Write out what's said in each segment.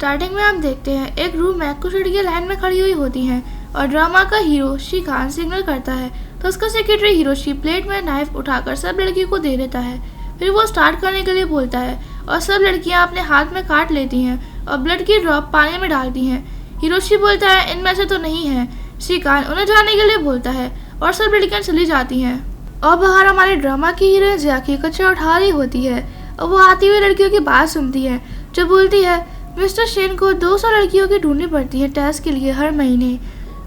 Starting में हम देखते हैं एक रूम में कुछ लड़कियां लाइन में खड़ी हुई होती हैं और ड्रामा का हीरो शिकान सिग्नल करता है तो उसका सेक्रेटरी हिरोशी प्लेट में नाइफ उठाकर सब लड़कियों को दे देता है। फिर वो स्टार्ट करने के लिए बोलता है और सब लड़कियां अपने हाथ में काट लेती हैं और ब्लड की ड्रॉप पानी में डालती हैं। हिरोशी बोलता है इनमें से तो नहीं है। शिकान उन्हें जाने के लिए बोलता है और सब लड़कियां चली जाती हैं। और बाहर हमारे ड्रामा की हीरोइन जियाकी कचरा उठा रही होती है और वो आती हुई लड़कियों की बात सुनती है जो बोलती है मिस्टर शेन को 200 लड़कियों की ढूंढनी पड़ती है टेस्ट के लिए हर महीने।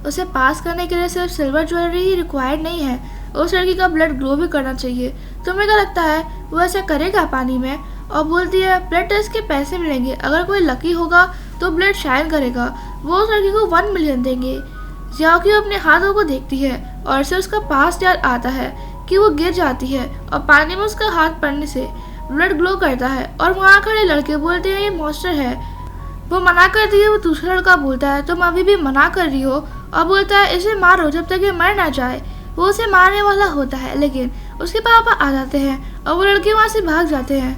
उसे पास करने के लिए सिर्फ सिल्वर ज्वेलरी ही रिक्वायर्ड नहीं है, उस लड़की का ब्लड ग्लो भी करना चाहिए। तुम्हें क्या लगता है वो ऐसा करेगा पानी में? और बोलती है ब्लड टेस्ट के पैसे मिलेंगे, अगर कोई लकी होगा तो ब्लड शाइन करेगा, वो उस लड़की को 1 मिलियन देंगे। जियाकी अपने हाथों को देखती है और इसे उसका पास्ट याद आता है कि वो गिर जाती है और पानी में उसका हाथ पड़ने से ब्लड ग्लो करता है और वहाँ खड़े लड़के बोलते हैं ये मॉन्स्टर है। वो मना करती है। वो दूसरा लड़का बोलता है तुम अभी भी मना कर रही हो और बोलता है इसे मारो जब तक ये मर ना जाए। वो उसे मारने वाला होता है लेकिन उसके पापा आ जाते हैं और वो लड़के वहाँ से भाग जाते हैं।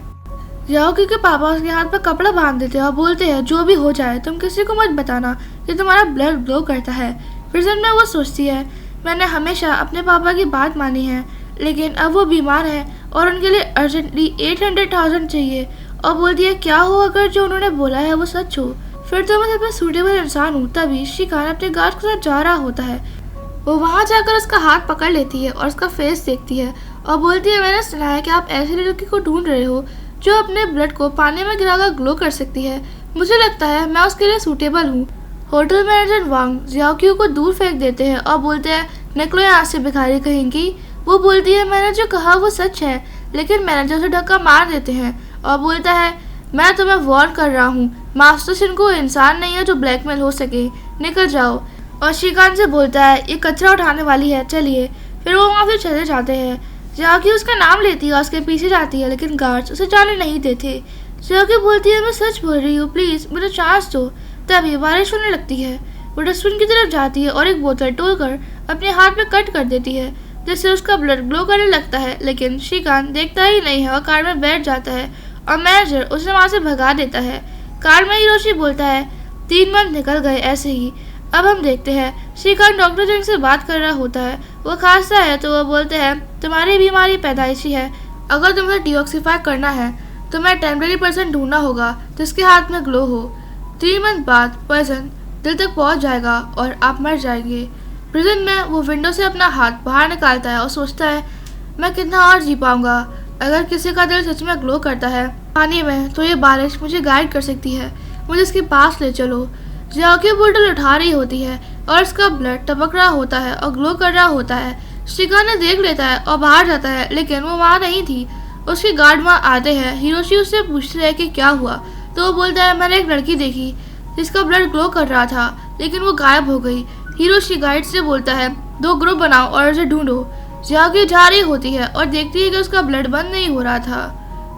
जियाकी के पापा उसके हाथ पर कपड़ा बांध देते हैं और बोलते हैं जो भी हो जाए तुम किसी को मत बताना कि तुम्हारा ब्लड ग्लो करता है। प्रिजन में वो सोचती है मैंने हमेशा अपने पापा की बात मानी है लेकिन अब वो बीमार है और उनके लिए अर्जेंटली 800,000 चाहिए। और बोलती है क्या हो अगर जो उन्होंने बोला है वो सच हो, फिर तो मैं सबसे सूटेबल इंसान हूँ। तभी शिकान अपने गार्ड के साथ जा रहा होता है। वो वहाँ जाकर उसका हाथ पकड़ लेती है और उसका फेस देखती है और बोलती है मैंने सुना है कि आप ऐसी लड़की को ढूंढ रहे हो जो अपने ब्लड को पानी में गिराकर ग्लो कर सकती है। मुझे लगता है मैं उसके लिए सूटेबल हूँ। होटल मैनेजर वांग जियाकी को दूर फेंक देते हैं और बोलते हैं निकलो यहाँ से भिखारी कहेंगी। वो बोलती है मैंने जो कहा वो सच है, लेकिन मैनेजर उसे धक्का मार देते हैं और बोलता है मैं तुम्हें वार्न कर रहा हूँ, मास्टर शिन को इंसान नहीं है जो ब्लैकमेल हो सके, निकल जाओ। और शिकान से बोलता है ये कचरा उठाने वाली है चलिए। फिर वो वहाँ से चले जाते हैं। जियाकी उसका नाम लेती है और उसके पीछे जाती है लेकिन गार्ड्स उसे जाने नहीं देते। जियाकी बोलती है मैं सच बोल रही हूँ, प्लीज़ मुझे चांस दो। तभी बारिश होने लगती है। वो डस्टबिन की तरफ जाती है और एक बोतल तोड़कर अपने हाथ में कट कर देती है जिससे उसका ब्लड ग्लो करने लगता है। लेकिन शिकान देखता ही नहीं है और कार में बैठ जाता है और मैनेजर उसे वहाँ से भगा देता है। कार में हिरोशी बोलता है 3 मंथ निकल गए ऐसे ही। अब हम देखते हैं शिकान डॉक्टर जंग से बात कर रहा होता है। वो खांसता है तो वो बोलते हैं तुम्हारी बीमारी पैदाइशी है, अगर तुम्हें डिऑक्सीफाई करना है तो मैं टेम्परेरी पर्सन ढूंढना होगा जिसके हाथ में ग्लो हो। 3 मंथ बाद पर्सन दिल तक पहुँच जाएगा और आप मर जाएंगे। प्रिजन में वो विंडो से अपना हाथ बाहर निकालता है और सोचता है मैं कितना और जी पाऊंगा। अगर किसी का दिल सच में ग्लो करता है पानी में तो ये बारिश मुझे गाइड कर सकती है, मुझे इसके पास ले चलो। जियाकी बोतल उठा रही होती है और उसका ब्लड टपक रहा होता है और ग्लो कर रहा होता है। शिकान ने देख लेता है और बाहर जाता है लेकिन वो वहाँ नहीं थी। उसके गार्ड वहाँ आते हैं। हिरोशी उससे पूछते हैं कि क्या हुआ तो वो बोलता है मैंने एक लड़की देखी जिसका ब्लड ग्लो कर रहा था लेकिन वो गायब हो गई। हिरोशी गाइड से बोलता है 2 ग्रुप बनाओ और उसे ढूंढो। जियाकी जा रही होती है और देखती है कि उसका ब्लड बंद नहीं हो रहा था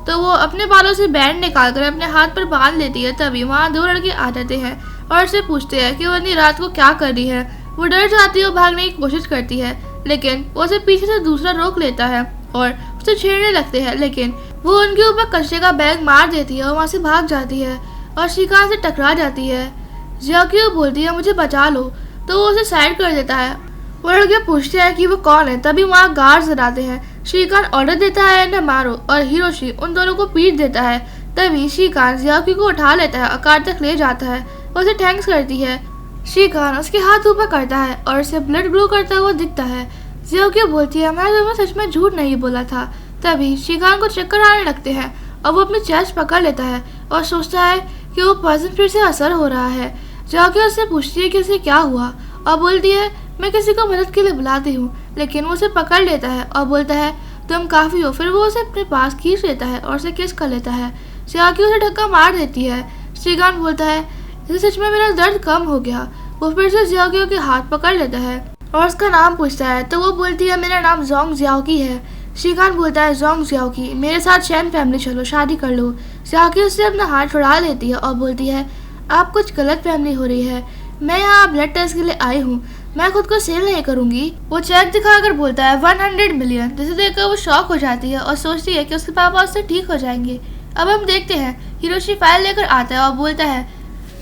तो वो अपने बालों से बैंड निकालकर अपने हाथ पर बांध लेती है। तभी वहाँ 2 लड़के आ जाते हैं और उससे पूछते हैं कि वो इतनी रात को क्या कर रही है। वो डर जाती है और भागने की कोशिश करती है लेकिन वो उसे पीछे से दूसरा रोक लेता है और उसे छेड़ने लगते हैं लेकिन वो उनके ऊपर कचरे का बैग मार देती है और वहाँ से भाग जाती है और शिकान से टकरा जाती है। जियाकी बोलती है मुझे बचा लो तो वो उसे साइड कर देता है। वो लड़के पूछते हैं कि वो कौन है। तभी वहाँ गार्ड्स आते हैं। शिकान ऑर्डर देता है इन्हें मारो और हिरोशी उन दोनों को पीट देता है। तभी शिकान जियाकी को उठा लेता है और कार तक ले जाता है। वो उसे थैंक्स करती है। शिकान उसके हाथ ऊपर करता है और उसे ब्लड ग्लो करता हुआ दिखता है। जियाकी बोलती है मैंने तुम्हें सच में झूठ नहीं बोला था। तभी शिकान को चक्कर आने लगते हैं और वो अपनी चेस्ट पकड़ लेता है और सोचता है कि वो पॉइजन फिर से असर हो रहा है। जियाकी उससे पूछती है कि उसे क्या हुआ और बोलती है मैं किसी को मदद के लिए बुलाती हूँ, लेकिन वो उसे पकड़ लेता है और बोलता है तुम काफ़ी हो। फिर वो उसे अपने पास खींच लेता है और उसे किस कर लेता है। जियाकी उसे धक्का मार देती है। शिकान बोलता है इससे सच में मेरा दर्द कम हो गया। वो फिर से जियाकी के हाथ पकड़ लेता है और उसका नाम पूछता है तो वो बोलती है मेरा नाम जोंग जियाकी है। शिकान बोलता है जोंग जियाकी मेरे साथ शैन फैमिली चलो, शादी कर लो। जियाकी उससे अपना हाथ छुड़ा लेती है और बोलती है आप कुछ गलत फैमिली हो रही है, मैं यहाँ ब्लड टेस्ट के लिए आई हूँ, मैं खुद को सेल नहीं करूँगी। वो चेक दिखाकर बोलता है 100 मिलियन, जिसे देखकर वो शॉक हो जाती है और सोचती है कि उसके पापा उससे ठीक हो जाएंगे। अब हम देखते हैं हिरोशी फाइल लेकर आता है और बोलता है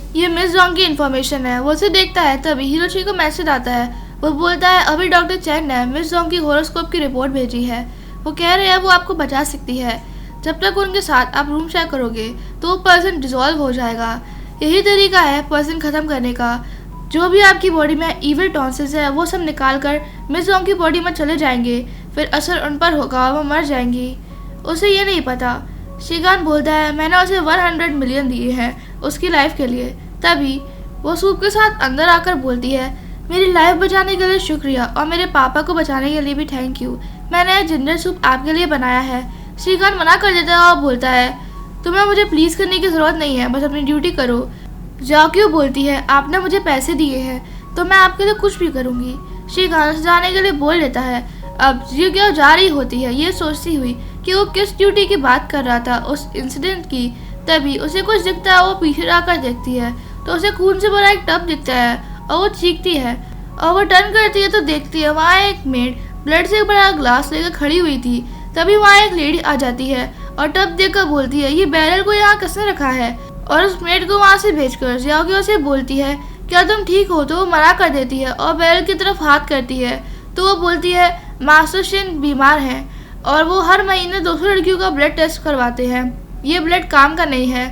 ये मिस जोंग की इन्फॉर्मेशन है। वो उसे देखता है तभी हिरोशी को मैसेज आता है। वो बोलता है अभी डॉक्टर चैन ने मिस जोंग की होरोस्कोप की रिपोर्ट भेजी है। वो कह रहे हैं वो आपको बचा सकती है। जब तक उनके साथ आप रूम शेयर करोगे तो वो पर्सन डिसॉल्व हो जाएगा। यही तरीका है पर्सन ख़त्म करने का। जो भी आपकी बॉडी में इविल टॉन्सिस है वो सब निकाल कर मिस जोंग की बॉडी में चले जाएंगे, फिर असर उन पर होगा और वो मर जाएंगी। उसे ये नहीं पता। शिगान बोलता है मैंने उसे 100 मिलियन दिए हैं उसकी लाइफ के लिए। तभी वो सूप के साथ अंदर आकर बोलती है मेरी लाइफ बचाने के लिए शुक्रिया और मेरे पापा को बचाने के लिए भी थैंक यू। मैंने जिंजर सूप आपके लिए बनाया है। शिगान मना कर देता है और बोलता है तुम्हें मुझे प्लीज़ करने की ज़रूरत नहीं है, बस अपनी ड्यूटी करो। जाओक्यू बोलती है आपने मुझे पैसे दिए हैं तो मैं आपके लिए कुछ भी करूँगी। शिगान जाने के लिए बोल देता है। अब जियोक्यू जा रही होती है ये सोचती हुई कि वो किस ड्यूटी की बात कर रहा था, उस इंसिडेंट की। तभी उसे कुछ दिखता है। वो पीछे आकर देखती है तो उसे खून से भरा एक टब दिखता है और वो चीखती है और वो टर्न करती है तो देखती है वहाँ एक मेड ब्लड से भरा ग्लास लेकर खड़ी हुई थी। तभी वहाँ एक लेडी आ जाती है और टब देखकर बोलती है ये बैरल को यहाँ किसने रखा है, और उस मेड को वहाँ से भेजकर जियोक्यू से बोलती है क्या तुम ठीक हो, तो वो मना कर देती है और बैरल की तरफ हाथ करती है। तो वो बोलती है मास्टर शिन बीमार हैं और वो हर महीने 200 लड़कियों का ब्लड टेस्ट करवाते हैं, ये ब्लड काम का नहीं है।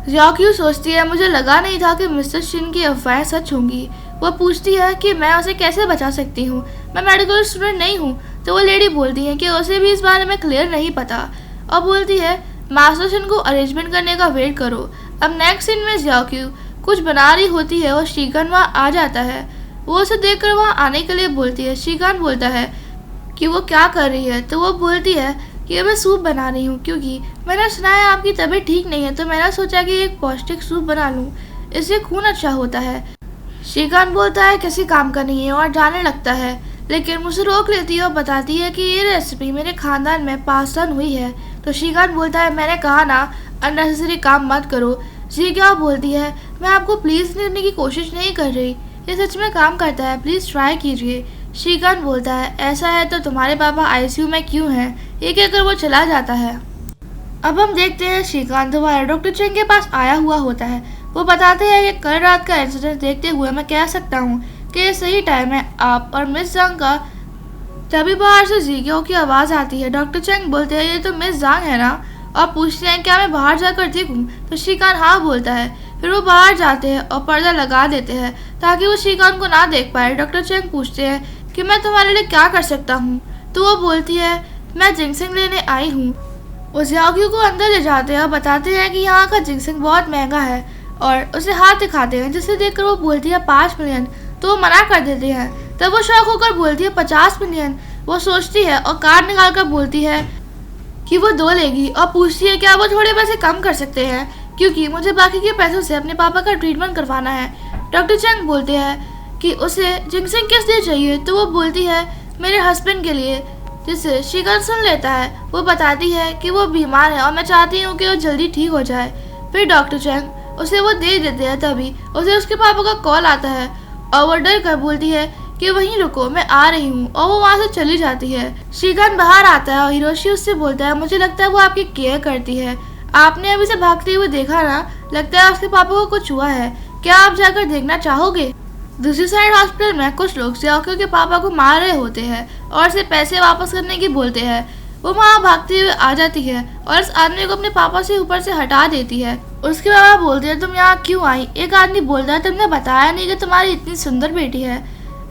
जियोक्यू सोचती है मुझे लगा नहीं था कि मिस्टर शिन की अफवाहें सच होंगी। वो पूछती है कि मैं उसे कैसे बचा सकती हूँ, मैं मेडिकल स्टूडेंट नहीं हूँ। तो वो लेडी बोलती है कि उसे भी इस बारे में क्लियर नहीं पता और बोलती है मास्टर शिन को अरेंजमेंट करने का वेट करो। अब नेक्स्ट सीन में जियोक्यू कुछ बना रही होती है और शिगान वहाँ आ जाता है। वो उसे देखकर वहाँ आने के लिए बोलती है। शिगान बोलता है कि वो क्या कर रही है। तो वो बोलती है कि मैं सूप बना रही हूँ क्योंकि मैंने सुना है आपकी तबीयत ठीक नहीं है, तो मैंने सोचा कि एक पौष्टिक सूप बना लूँ, इससे खून अच्छा होता है। शिगान बोलता है किसी काम का नहीं है और जाने लगता है, लेकिन मुझे रोक लेती है और बताती है कि ये रेसिपी मेरे खानदान में पास ऑन हुई है। तो शिगान बोलता है मैंने कहा ना अननेसेसरी काम मत करो। जियोक्यू बोलती है मैं आपको प्लीज़ करने की कोशिश नहीं कर रही, ये सच में काम करता है, प्लीज़ ट्राई कीजिए। शिगान बोलता है ऐसा है तो तुम्हारे पापा आईसीयू में क्यों हैं, ये कहकर वो चला जाता है। अब हम देखते हैं शिगान दोबारा डॉक्टर चेंग के पास आया हुआ होता है। वो बताते हैं कि कल रात का इंसिडेंट देखते हुए मैं कह सकता हूँ कि ये सही टाइम है आप और मिस जांग का। तभी बाहर से जियोक्यू की आवाज़ आती है। डॉक्टर चेंग बोलते हैं ये तो मिस जांग है ना, और पूछते हैं क्या मैं बाहर जाकर देखूं। तो शिगान हाँ बोलता है। फिर वो बाहर जाते हैं और पर्दा लगा देते हैं ताकि वो शिगान को ना देख पाए। डॉक्टर चेंग पूछते हैं कि मैं तुम्हारे लिए क्या कर सकता हूँ। तो वो बोलती है मैं जिंगसिंग लेने आई हूँ। वो जियोक्यू को अंदर ले जाते हैं और बताते हैं कि यहाँ का जिंगसिंग बहुत महंगा है और उसे हाथ दिखाते हैं, जिसे देखकर वो बोलती है 5 मिलियन। तो वो मना कर देते हैं। तब वो शौक होकर बोलती है 50 मिलियन। वो सोचती है और कार्ड निकाल कर बोलती है कि वो 2 लेगी और पूछती है क्या वो थोड़े पैसे कम कर सकते हैं क्योंकि मुझे बाकी के पैसों से अपने पापा का ट्रीटमेंट करवाना है। डॉक्टर चेंग बोलते हैं कि उसे जिंगसिंग किस लिए चाहिए। तो वो बोलती है मेरे हस्बैंड के लिए, जिसे शिगान सुन लेता है। वो बताती है कि वो बीमार है और मैं चाहती हूँ कि वो जल्दी ठीक हो जाए। फिर डॉक्टर चेंग उसे वो दे देते हैं। तभी उसे उसके पापा का कॉल आता है और वो डर कर बोलती है कि वहीं रुको मैं आ रही हूँ, और वो वहाँ से चली जाती है। शिगान बाहर आता है और हिरोशी उससे बोलता है मुझे लगता है वो आपकी केयर करती है, आपने अभी से भागते हुए देखा ना, लगता है उसके पापा को कुछ हुआ है, क्या आप जाकर देखना चाहोगे। दूसरी साइड हॉस्पिटल में कुछ लोग जियोक्यू के पापा को मार रहे होते हैं और उसे पैसे वापस करने की बोलते हैं। वो वहाँ भागते हुए आ जाती है और इस आदमी को अपने पापा से ऊपर से हटा देती है। उसके पापा बोलते हैं तुम यहाँ क्यों आई। एक आदमी बोलता है तुमने बताया नहीं कि तुम्हारी इतनी सुंदर बेटी है।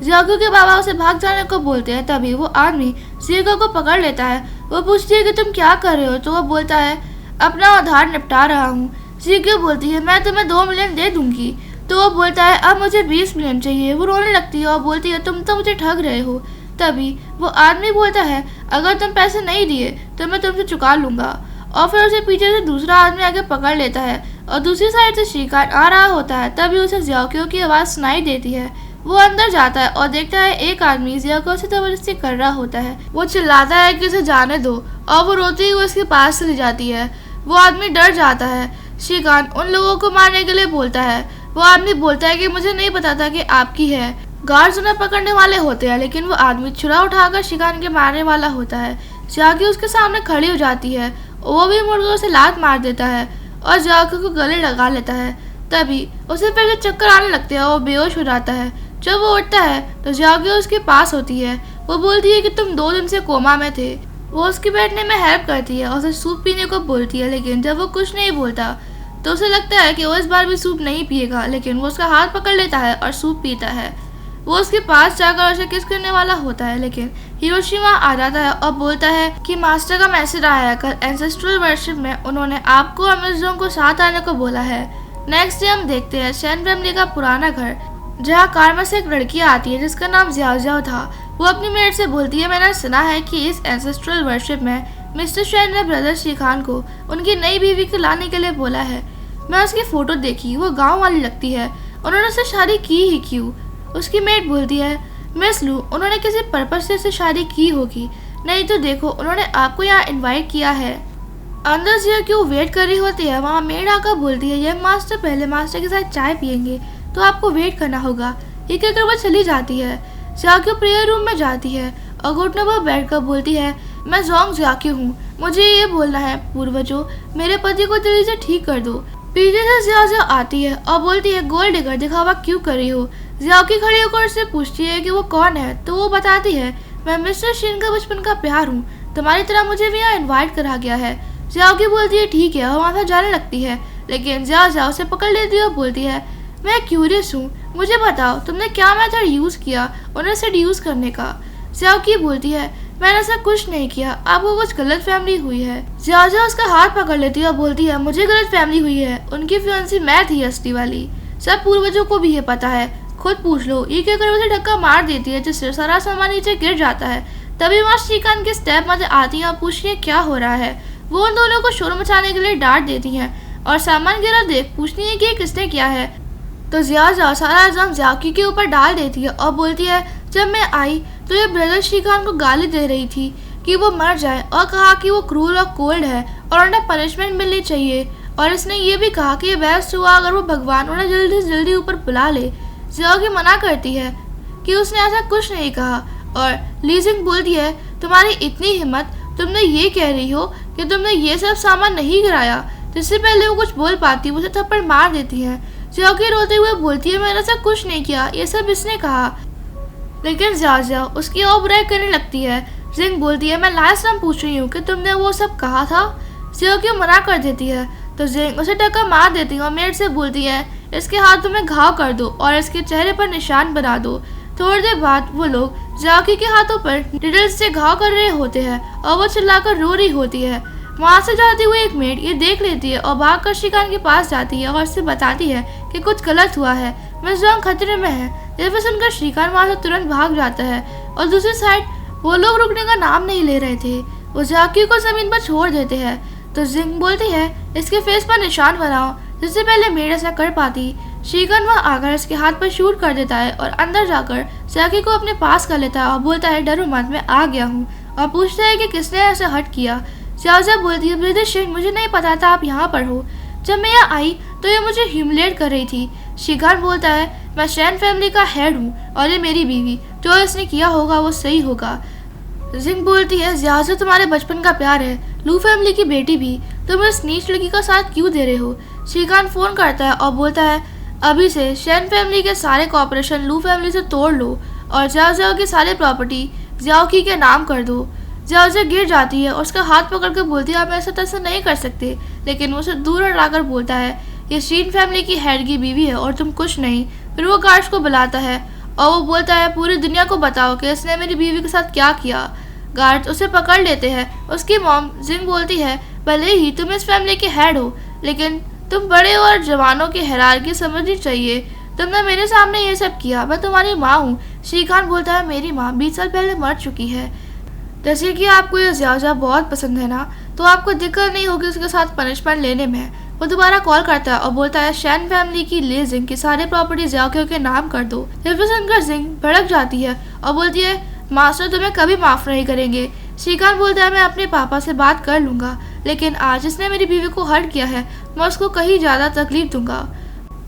जियोक्यू के पापा उसे भाग जाने को बोलते हैं। तभी वो आदमी जियोक्यू को पकड़ लेता है। वो पूछती है कि तुम क्या कर रहे हो। तो वो बोलता है अपना उधार निपटा रहा हूँ। जियोक्यू बोलती है मैं तुम्हें 2 मिलियन दे दूंगी। तो वो बोलता है अब मुझे 20 मिलियन चाहिए। वो रोने लगती है और बोलती है तुम तो मुझे ठग रहे हो। तभी वो आदमी बोलता है अगर तुम पैसे नहीं दिए तो मैं तुमसे चुका लूँगा, और फिर उसे पीछे से दूसरा आदमी आगे पकड़ लेता है और दूसरी साइड से शिगान आ रहा होता है। तभी उसे जियोक्यू की आवाज़ सुनाई देती है। वो अंदर जाता है और देखता है एक आदमी जियोक्यू से ज़बरदस्ती कर रहा होता है। वो चिल्लाता है कि उसे जाने दो और वो रोती हुई उसके पास चली जाती है। वो आदमी डर जाता है। शिगान उन लोगों को मारने के लिए बोलता है। वो आदमी बोलता है कि मुझे नहीं पता था कि आपकी है। गार्ड्स उन्हें पकड़ने वाले होते हैं, लेकिन वो आदमी छुरा उठाकर शिगान के मारने वाला होता है। जियोक्यू उसके सामने खड़ी हो जाती है। वो भी मुड़कर उसे लात मार देता है और जियोक्यू को गले लगा लेता है। तभी उसे फिर से चक्कर आने लगते हैं और वो बेहोश हो जाता है। जब वो उठता है तो जाओगी उसके पास होती है। वो बोलती है कि तुम 2 दिन से कोमा में थे। वो उसके बैठने में हेल्प करती है और उसे सूप पीने को बोलती है, लेकिन जब वो कुछ नहीं बोलता तो उसे लगता है कि वो इस बार भी सूप नहीं पिएगा, लेकिन वो उसका हाथ पकड़ लेता है और सूप पीता है। वो उसके पास जाकर उसे किस करने वाला होता है, लेकिन हिरोशी वहाँ आ जाता है और बोलता है कि मास्टर का मैसेज आया है, कल एंसेस्ट्रल वर्शिप में उन्होंने आपको और मिस जोंग को साथ आने को बोला है। नेक्स्ट डे हम देखते हैं शैन फैमिली का पुराना घर, जहाँ कार में से एक लड़की आती है जिसका नाम जियाओ जियाओ था। वो अपनी मेड से बोलती है, मैंने सुना है कि इस एंसेस्ट्रल वर्शिप में मिस्टर शैन ने ब्रदर शिखान को उनकी नई बीवी को लाने के लिए बोला है। मैं उसकी फोटो देखी, वो गांव वाली लगती है, उन्होंने उससे शादी की ही क्यों? उसकी मेड बोलती है, मिस लू, उन्होंने किसी पर्पस से शादी की होगी, नहीं तो देखो उन्होंने आपको यहाँ इनवाइट किया है। अंदर से क्यों वेट कर रही होती है, वहाँ मेड आकर बोलती है, ये मास्टर पहले मास्टर के साथ चाय पियेंगे तो आपको वेट करना होगा। ये कहकर वो चली जाती है। जाक्यू प्रेयर रूम में जाती है और घुटनों पर बैठकर बोलती है, मैं जोंग जाक्यू हूँ, मुझे ये बोलना है पूर्वजों, मेरे पति को जल्दी से ठीक कर दो। पीछे से जियाओ आती है और बोलती है, गोल्ड डिगर दिखावा क्यों कर रही हो? जियाओकी खड़ी होकर उससे पूछती है कि वो कौन है, तो वो बताती है, मैं मिस्टर शिन का बचपन का प्यार हूँ, तुम्हारी तरह मुझे भी यहाँ इन्वाइट करा गया है। जियाओकी बोलती है ठीक है और वहाँ से जाने लगती है, लेकिन जियाओ उसे पकड़ लेती है और बोलती है, मैं क्यूरियस हूँ, मुझे बताओ तुमने क्या मेथड यूज किया उन्हें सेड्यूस करने का? जियाओकी बोलती है, मैंने ऐसा कुछ नहीं किया, आपको कुछ गलत फैमिली हुई है। जियाओ उसका हाथ पकड़ लेती है और बोलती है, मुझे गलत फैमिली हुई है, उनकी फियांसी मैं थी असली वाली, सब पूर्वजों को भी ये पता है, खुद पूछ लो। ये कहकर उसे धक्का मार देती है जिससे सारा सामान नीचे गिर जाता है। तभी वहाँ शिखान के स्टेप मदर आती है और पूछती है क्या हो रहा है। वो उन दोनों को शोर मचाने के लिए डांट देती हैं और सामान गिरा देख पूछती है कि ये किसने किया है। तो जियाओ सारा इल्जाम जियाओकी के ऊपर डाल देती है और बोलती है, जब मैं आई तो ये ब्रदर शिखान को गाली दे रही थी कि वो मर जाए और कहा कि वो क्रूर और कोल्ड है और उन्हें पनिशमेंट मिलनी चाहिए, और इसने ये भी कहा कि ये बेस्ट हुआ अगर वो भगवान उन्हें जल्दी से जल्दी ऊपर बुला ले। जियाओकी मना करती है कि उसने ऐसा कुछ नहीं कहा और लीजिंग बोलती है, तुम्हारी इतनी हिम्मत, तुमने ये कह रही हो कि तुमने ये सब सामान नहीं गिराया। जिससे पहले वो कुछ बोल पाती उसे थप्पड़ मार देती है। जियाओकी रोते हुए बोलती है, मैंने ऐसा कुछ नहीं किया, ये सब इसने कहा। लेकिन जियाओ उसकी और बुराई करने लगती है। जिंग बोलती है, मैं लास्ट टाइम पूछ रही हूँ कि तुमने वो सब कहा था। जियाओकी मना कर देती है तो जिंग उसे टक्कर मार देती है और मेड से बोलती है, इसके हाथों में घाव कर दो और इसके चेहरे पर निशान बना दो। थोड़ी देर बाद वो लोग जियाओकी के हाथों पर निडल्स से घाव कर रहे होते हैं और वो चिल्लाकर रो रही होती है। वहाँ से जाती हुई एक मेड ये देख लेती है और भागकर शिखान के पास जाती है और उससे बताती है कि कुछ गलत हुआ है, मिस जोंग खतरे में है। जब सुनकर शिखान वहाँ से तुरंत भाग जाता है और दूसरी साइड वो लोग रुकने का नाम नहीं ले रहे थे। वो जियाओकी को जमीन पर छोड़ देते हैं तो जिंग बोलती है, इसके फेस पर निशान बनाओ। जिससे पहले मेड ऐसा कर पाती, शिखान वहाँ आकर इसके हाथ पर शूट कर देता है और अंदर जाकर जियाओकी को अपने पास कर लेता है और बोलता है, डरो मत, मैं आ गया हूँ, और पूछता है कि किसने ऐसा हट किया। जियाओ बोलती है, ब्रदर शिन, मुझे नहीं पता था आप यहाँ पर हो, जब मैं यहाँ आई तो ये मुझे ह्यूमिलेट कर रही थी। शिखान बोलता है, मैं शैन फैमिली का हेड हूँ और ये मेरी बीवी, जो इसने किया होगा वो सही होगा। जिंग बोलती है, जियाओ तुम्हारे बचपन का प्यार है, लू फैमिली की बेटी भी, तुम इस नीच लड़की का साथ क्यों दे रहे हो? शिखान फोन करता है और बोलता है, अभी से शैन फैमिली के सारे कॉर्पोरेशन लू फैमिली से तोड़ लो और जियाओ की सारी प्रॉपर्टी जियाओकी के नाम कर दो। जियाओ गिर जाती है और उसका हाथ पकड़कर बोलती है, आप ऐसा नहीं कर सकते, लेकिन वो उसे दूर हटाकर बोलता है, ये शीन फैमिली की हेड की बीवी है और तुम कुछ नहीं। फिर वो गार्ड्स को बुलाता है और वो बोलता है, पूरी दुनिया को बताओ कि इसने मेरी बीवी के साथ क्या किया। गार्ड्स उसे पकड़ लेते हैं। उसकी मॉम जिंग बोलती है, भले ही तुम इस फैमिली के हेड हो, लेकिन तुम बड़े और जवानों की हायरार्की समझनी चाहिए। तुमने मेरे सामने ये सब किया, मैं तुम्हारी माँ हूँ। शिखान बोलता है, मेरी माँ 20 साल पहले मर चुकी है। जैसे कि आपको ये जियाओ बहुत पसंद है ना, तो आपको दिक्कत नहीं होगी उसके साथ पनिशमेंट लेने में। वो दोबारा कॉल करता है और बोलता है, शैन फैमिली की ले जिंग की सारी प्रॉपर्टी जियाओ के नाम कर दो। जब सुनकर जिंग भड़क जाती है और बोलती है, मास्टर तुम्हें कभी माफ नहीं करेंगे। शिखान बोलता है, मैं अपने पापा से बात कर लूंगा, लेकिन आज इसने मेरी बीवी को हर्ट किया है, मैं उसको कहीं ज्यादा तकलीफ दूंगा।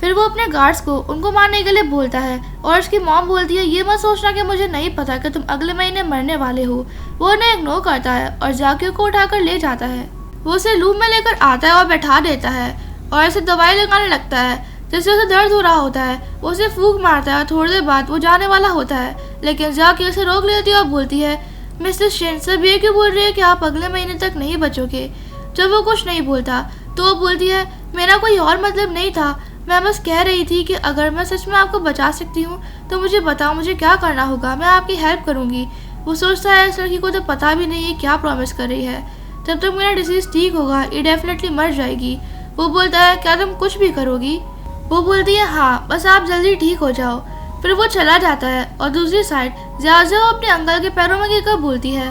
फिर वो अपने गार्ड्स को उनको मारने के लिए बोलता है और उसकी मॉम बोलती है, ये मत सोचना कि मुझे नहीं पता कि तुम अगले महीने मरने वाले हो। वो उन्हें इग्नोर करता है और जाक्यू को उठाकर ले जाता है। वो उसे लूप में लेकर आता है और बैठा देता है और ऐसे दवाई लगाने लगता है। जैसे उसे दर्द हो रहा होता है वो उसे फूंक मारता है और थोड़ी देर बाद वो जाने वाला होता है, लेकिन जाके उसे रोक लेती है और बोलती है, मिस्टर शिन सब ये क्यों बोल रही है कि आप अगले महीने तक नहीं बचोगे। जब वो कुछ नहीं बोलता तो वो बोलती है, मेरा कोई और मतलब नहीं था, मैं बस कह रही थी कि अगर मैं सच में आपको बचा सकती हूँ तो मुझे बताओ मुझे क्या करना होगा, मैं आपकी हेल्प करूँगी। वो सोचता है इस लड़की को तो पता भी नहीं है क्या प्रॉमिस कर रही है, जब तक मेरा डिसीज ठीक होगा ये डेफिनेटली मर जाएगी। वो बोलता है, क्या तुम कुछ भी करोगी। वो बोलती है, हाँ बस आप जल्दी ठीक हो जाओ। फिर वो चला जाता है और दूसरी साइड ज़ियाओ अपने अंकल के पैरों में गिरकर बोलती है,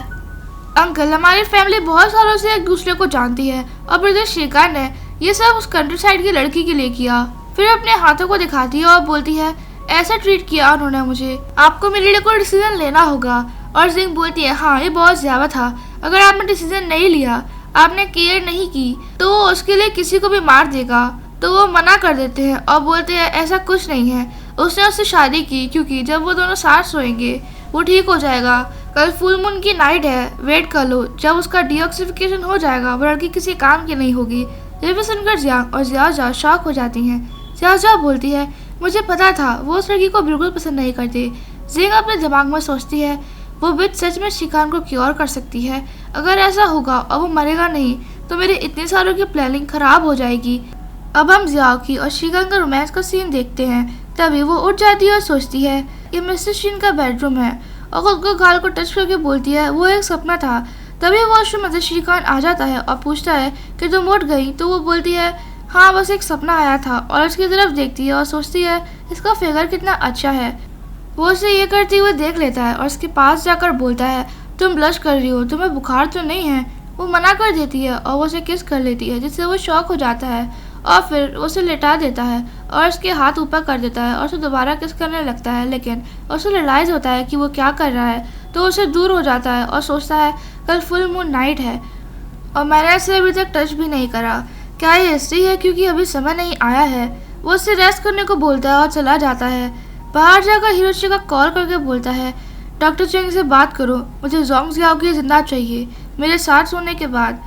अंकल हमारी फैमिली बहुत सालों से एक दूसरे को जानती है और ब्रदर शिकार ने ये सब उस कंट्री साइड की लड़की के लिए किया। फिर अपने हाथों को दिखाती है और बोलती है, ऐसा ट्रीट किया उन्होंने मुझे, आपको मेरे लिए कोई डिसीजन लेना होगा। और सिंह बोलती है, हाँ ये बहुत ज़्यादा था, अगर आपने डिसीजन नहीं लिया, आपने केयर नहीं की तो वो उसके लिए किसी को भी मार देगा। तो वो मना कर देते हैं और बोलते हैं ऐसा कुछ नहीं है, उसने उससे शादी की क्योंकि जब वो दोनों साथ सोएंगे वो ठीक हो जाएगा। कल फुल मून की नाइट है, वेट कर लो, जब उसका डिऑक्सीफिकेशन हो जाएगा वो लड़की किसी काम की नहीं होगी। ये सुनकर जियांग और ज़ियाओ शॉक हो जाती हैं। ज़ियाओ बोलती है, मुझे पता था वो उस लड़की को बिल्कुल पसंद नहीं करती। जिंग अपने दिमाग में सोचती है, वो बिच सच में शिकान को क्योर कर सकती है, अगर ऐसा होगा और वो मरेगा नहीं तो मेरे इतने सालों की प्लानिंग खराब हो जाएगी। अब हम ज़ियाओ की और शिकान का रोमांस का सीन देखते हैं। तभी वो उठ जाती है और सोचती है ये मिस्टर शिन का बेडरूम है और खुद को गाल को टच करके बोलती है, वो एक सपना था। तभी वॉशरूम में शिकान आ जाता है और पूछता है कि तुम उठ गई। तो वो बोलती है, हाँ बस एक सपना आया था, और उसकी तरफ देखती है और सोचती है इसका फिगर कितना अच्छा है। वो उसे ये करते हुए देख लेता है और उसके पास जाकर बोलता है, तुम ब्लश कर रही हो, तुम्हें बुखार तो नहीं है। वो मना कर देती है और वो उसे किस कर लेती है, जिससे वो शॉक हो जाता है और फिर उसे लिटा देता है और उसके हाथ ऊपर कर देता है और उसे दोबारा किस करने लगता है। लेकिन उसे रियलाइज़ होता है कि वो क्या कर रहा है, तो उसे दूर हो जाता है और सोचता है कल फुल मून नाइट है और मैंने इसे अभी तक टच भी नहीं करा, क्या ये हिस्ट्री है क्योंकि अभी समय नहीं आया है। वो उससे रेस्ट करने को बोलता है और चला जाता है। बाहर जाकर हिरोशी का कॉल करके बोलता है, डॉक्टर चेंग से बात करो, मुझे जोंग ज़ियाओ की जिंदा चाहिए मेरे साथ सोने के बाद।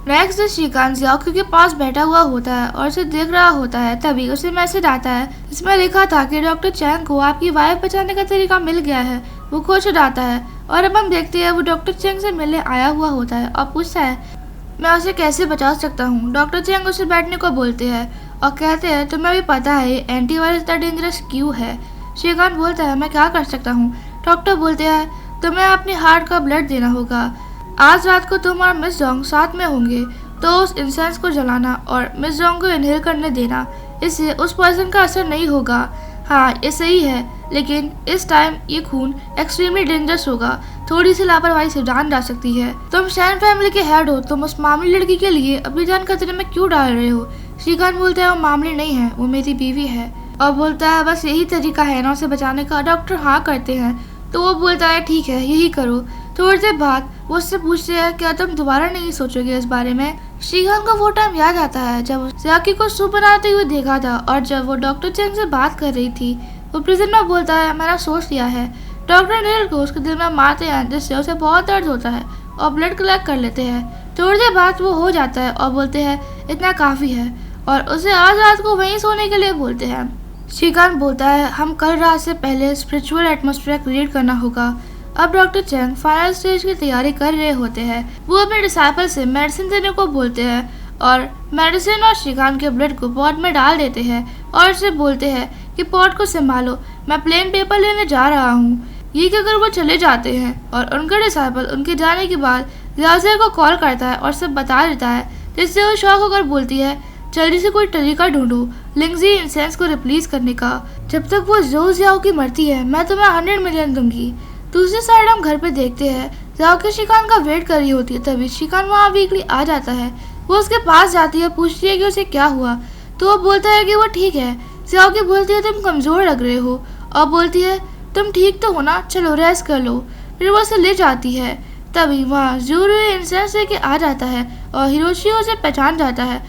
नेक्स्ट डे शिकान ज़ियाओ के पास बैठा हुआ होता है और उसे देख रहा होता है। तभी उसे मैसेज आता है जिसमें लिखा था कि डॉक्टर चैंग को आपकी वाइफ बचाने का तरीका मिल गया है। वो खुश हो जाता है और अब हम देखते हैं वो डॉक्टर चैंग से मिलने आया हुआ होता है और पूछता है, मैं उसे कैसे बचा सकता हूँ। डॉक्टर चैंग उसे बैठने को बोलते हैं और कहते हैं तुम्हें भी पता है ये एंटीवायरस इतना डेंजरस क्यों है। शिकान बोलता है, मैं क्या कर सकता हूँ। डॉक्टर बोलते हैं तुम्हें अपने हार्ट का ब्लड देना होगा, आज रात को तुम और मिस जोंग साथ में होंगे तो उस इंसेंस को जलाना और मिस जोंग को इनहेल करने देना, इससे उस पॉइजन का असर नहीं होगा। हाँ ये सही है, लेकिन इस टाइम ये खून एक्सट्रीमली डेंजरस होगा, थोड़ी सी लापरवाही से जान जा सकती है। तुम शैन फैमिली के हेड हो, तुम उस मामूली लड़की के लिए अपनी जान खतरे में क्यों डाल रहे हो। शिकान बोलता है वो मामूली नहीं है, वो मेरी बीवी है, और बोलता है बस यही तरीका है ना उसे बचाने का। डॉक्टर हाँ करते हैं तो वो बोलता है ठीक है यही करो। थोड़ी देर बाद वो उससे पूछते हैं क्या तुम दोबारा नहीं सोचोगे इस बारे में। शिकान को वो टाइम याद आता है जब ज़ियाकी को सूप बनाते हुए देखा था और जब वो डॉक्टर चेंग से बात कर रही थी। वो प्रिजन में बोलता है मैंने सोच लिया है। डॉक्टर नील को उसके दिल में मारते हैं जिससे उसे बहुत दर्द होता है और ब्लड कलेक्ट कर लेते हैं। थोड़ी देर बाद वो हो जाता है और बोलते हैं इतना काफ़ी है और उसे आज रात को वहीं सोने के लिए बोलते हैं। शिकान बोलता है हम कल रात से पहले स्पिरिचुअल एटमॉस्फेयर क्रिएट करना होगा। अब डॉक्टर चैंग फाइनल स्टेज की तैयारी कर रहे होते हैं। वो अपने डिसाइपल से मेडिसिन देने को बोलते हैं और मेडिसिन और शिकान के ब्लड को पॉट में डाल देते हैं और उसे बोलते हैं कि पॉट को संभालो, मैं प्लेन पेपर लेने जा रहा हूँ। ये कहकर वो चले जाते हैं और उनका डिसाइपल उनके जाने के बाद ज़ियाओ को कॉल करता है और सब बता देता है, जिससे वो शॉक होकर बोलती है जल्दी से कोई तरीका ढूंढो लिंगजी इंसेंस को रिप्लेस करने का। जब तक वो ज़ो ज़ियाओ की मरती है मैं तुम्हें 100 मिलियन दूंगी। दूसरी साइड हम घर पे देखते हैं ज़ियाओ के शिकान का वेट कर रही होती है। तभी शिकान वहाँ वीकली आ जाता है। वो उसके पास जाती है, पूछती है कि उसे क्या हुआ, तो वो बोलता है कि वो ठीक है। ज़ियाओ की बोलती है तुम कमज़ोर लग रहे हो और बोलती है तुम ठीक तो हो ना, चलो रेस्ट कर लो। फिर वो उसे ले जाती है। तभी वहाँ ज़ूरू इंसेंस लेके आ जाता है और हिरोशी उसे पहचान जाता है।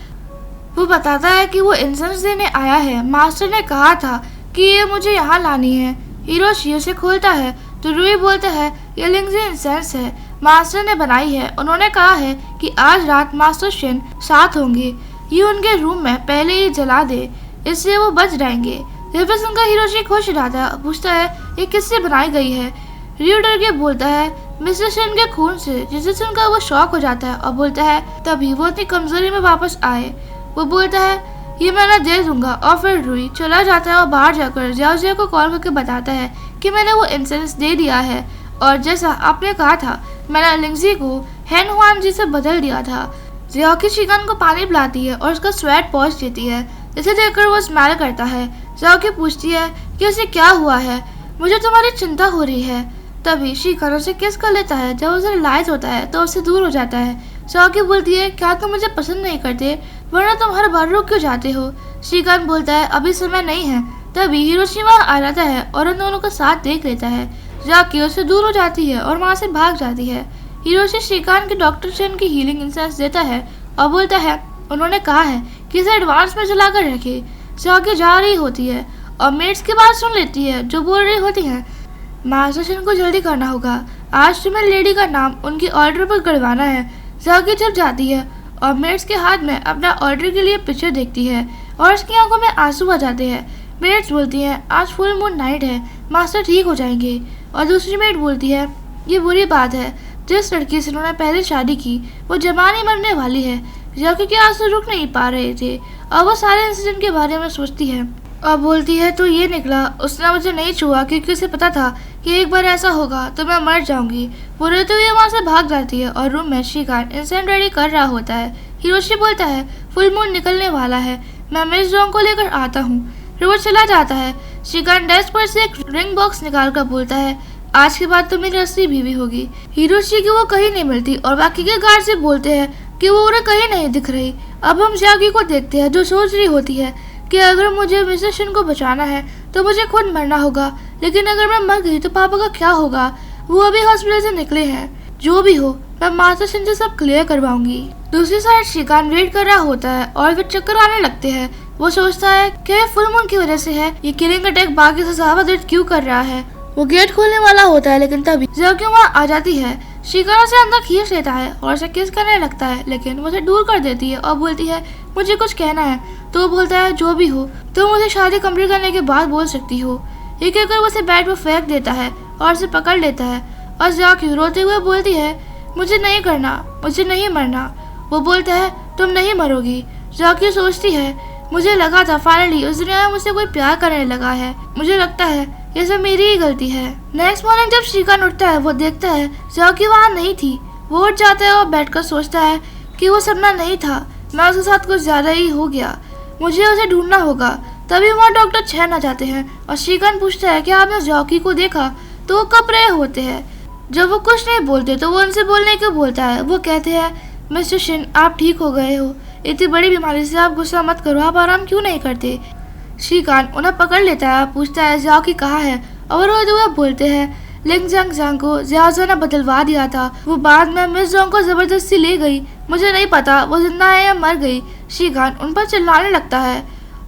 वो बताता है कि वो इंसेंस देने आया है, मास्टर ने कहा था कि ये मुझे यहाँ लानी है। हिरोशी उसे खोलता है तो रूई बोलता है ये लिंगजी इंसेंस है, मास्टर ने बनाई है, उन्होंने कहा है कि आज रात मास्टर शिन साथ होंगे, ये उनके रूम में पहले ही जला दे। इससे वो बच जाएंगे। यह भी सुनकर हिरोशी खुश हो जाता है, पूछता है ये किससे बनाई गई है। रियो डर के बोलता है मिस्टर शेन के खून से, जिसे सुनकर वो शॉक हो जाता है और बोलता है तभी वो अपनी कमजोरी में वापस आए। वो बोलता है ये मैं दे दूंगा और फिर रुई चला जाता है और बाहर जाकर जियाओ को कॉल करके बताता है कि मैंने वो इंसेंस दे दिया है और जैसा आपने कहा था मैंने लिंगजी को हैन हुआन जी से बदल दिया था। जियाओ की शिकान को पानी पिलाती है और उसका स्वेट पहुंच देती है, जिसे देखकर वो स्माइल करता है। जियाओ की पूछती है कि उसे क्या हुआ है, मुझे तुम्हारी चिंता हो रही है। तभी शिकान उसे किस कर लेता है। जब उसे रियलाइज होता है तो उससे दूर हो जाता है। जियाओ की बोलती है क्या तुम मुझे पसंद नहीं करते, वरना तुम हर बार रुक क्यों जाते हो। शिकान बोलता है अभी समय नहीं है। तभी हिरोशी वहाँ आ जाता है और उन दोनों का साथ देख लेता है। जाकी उससे दूर हो जाती है और वहाँ से भाग जाती है। हिरोशी शिकान के डॉक्टर चेन की हीलिंग इंसेंस देता है और बोलता है उन्होंने कहा है कि इसे एडवांस में जलाकर रखे। जाकी जा रही होती है और मेट्स की बात सुन लेती है जो बोल रही होती है मास्टर चेन को जल्दी करना होगा, आज तुम्हें लेडी का नाम उनकी ऑर्डर पर करवाना है। जाकी जब जाती है और मेट्स के हाथ में अपना ऑर्डर के लिए पिक्चर देखती है और उसकी आंखों में आंसू आ जाते हैं। मेट्स बोलती है आज फुल मून नाइट है, मास्टर ठीक हो जाएंगे। और दूसरी मेट बोलती है ये बुरी बात है, जिस लड़की से उन्होंने पहले शादी की वो जवानी मरने वाली है। जाकी के आंसू रुक नहीं पा रहे थे और वो सारे इंसिडेंट के बारे में सोचती है और बोलती है तो ये निकला उसने मुझे नहीं छुआ क्योंकि उसे पता था कि एक बार ऐसा होगा तो मैं मर जाऊंगी। वो रोते हुए वहाँ से भाग जाती है और रूम में शिकान इंसेंस रेडी कर रहा होता है। हिरोशी बोलता है फुल मून निकलने वाला है, मैं मिस जोंग को लेकर आता हूँ। फिर वो चला जाता है। शिकान डेस्क पर से एक रिंग बॉक्स निकाल कर बोलता है आज के बाद तो मेरी असली बीवी होगी। हिरोशी की वो कहीं नहीं मिलती और बाकी के गार्ड से बोलते हैं कि वो उन्हें कहीं नहीं दिख रही। अब हम जाकी को देखते हैं जो सोच रही होती है कि अगर मुझे मिस्टर शिन को बचाना है तो मुझे खुद मरना होगा, लेकिन अगर मैं मर गई तो पापा का क्या होगा। वो अभी हॉस्पिटल से निकले हैं, जो भी हो मैं मास्टर शिन से सब क्लियर करवाऊंगी। दूसरी साइड शिकान वेट कर रहा होता है और फिर चक्कर आने लगते हैं। वो सोचता है कि फुल मून की वजह से है, ये किलिंग अटैक बाकी से ज्यादा देर क्यों कर रहा है। वो गेट खोलने वाला होता है लेकिन तभी जाकी वहाँ आ जाती है। शिकान उसे अंदर खींच लेता है और उसे किस करने लगता है, लेकिन वो उसे दूर कर देती है और बोलती है मुझे कुछ कहना है। तो वो बोलता है जो भी हो तुम मुझे शादी कंप्लीट करने के बाद बोल सकती हो। ये कहकर वो उसे बेड पर फेंक देता है और उसे पकड़ लेता है और जाकी रोते हुए बोलती है मुझे नहीं करना, मुझे नहीं मरना। वो बोलता है तुम नहीं मरोगी। जाकी सोचती है मुझे लगा था फाइनली उस दुनिया में मुझसे कोई प्यार करने लगा है, मुझे लगता है ये सब मेरी ही गलती है। नेक्स्ट मॉर्निंग जब शिकान उठता है वो देखता है जाकी वहाँ नहीं थी। वो उठ जाता है और बैठकर सोचता है कि वो सपना नहीं था, मैं उसके साथ कुछ ज्यादा ही हो गया, मुझे उसे ढूंढना होगा। तभी वहाँ डॉक्टर चैन आ जाते हैं और शिकान पूछता है कि आपने जाकी को देखा, तो वो कब रहे होते हैं। जब वो कुछ नहीं बोलते तो वो उनसे बोलने को बोलता है। वो कहते हैं मिस्टर शिन आप ठीक हो गए हो, इतनी बड़ी बीमारी से आप गुस्सा मत करो, आप आराम क्यों नहीं करते। शिकान उन्हें पकड़ लेता है, पूछता है जाकी कहाँ है और वो बोलते हैं लिंग जंग को जियाओ ने बदलवा दिया था, वो बाद में मिस जोंग को जबरदस्ती ले गई, मुझे नहीं पता वो जिंदा है या मर गई। शिकान उन पर चिल्लाने लगता है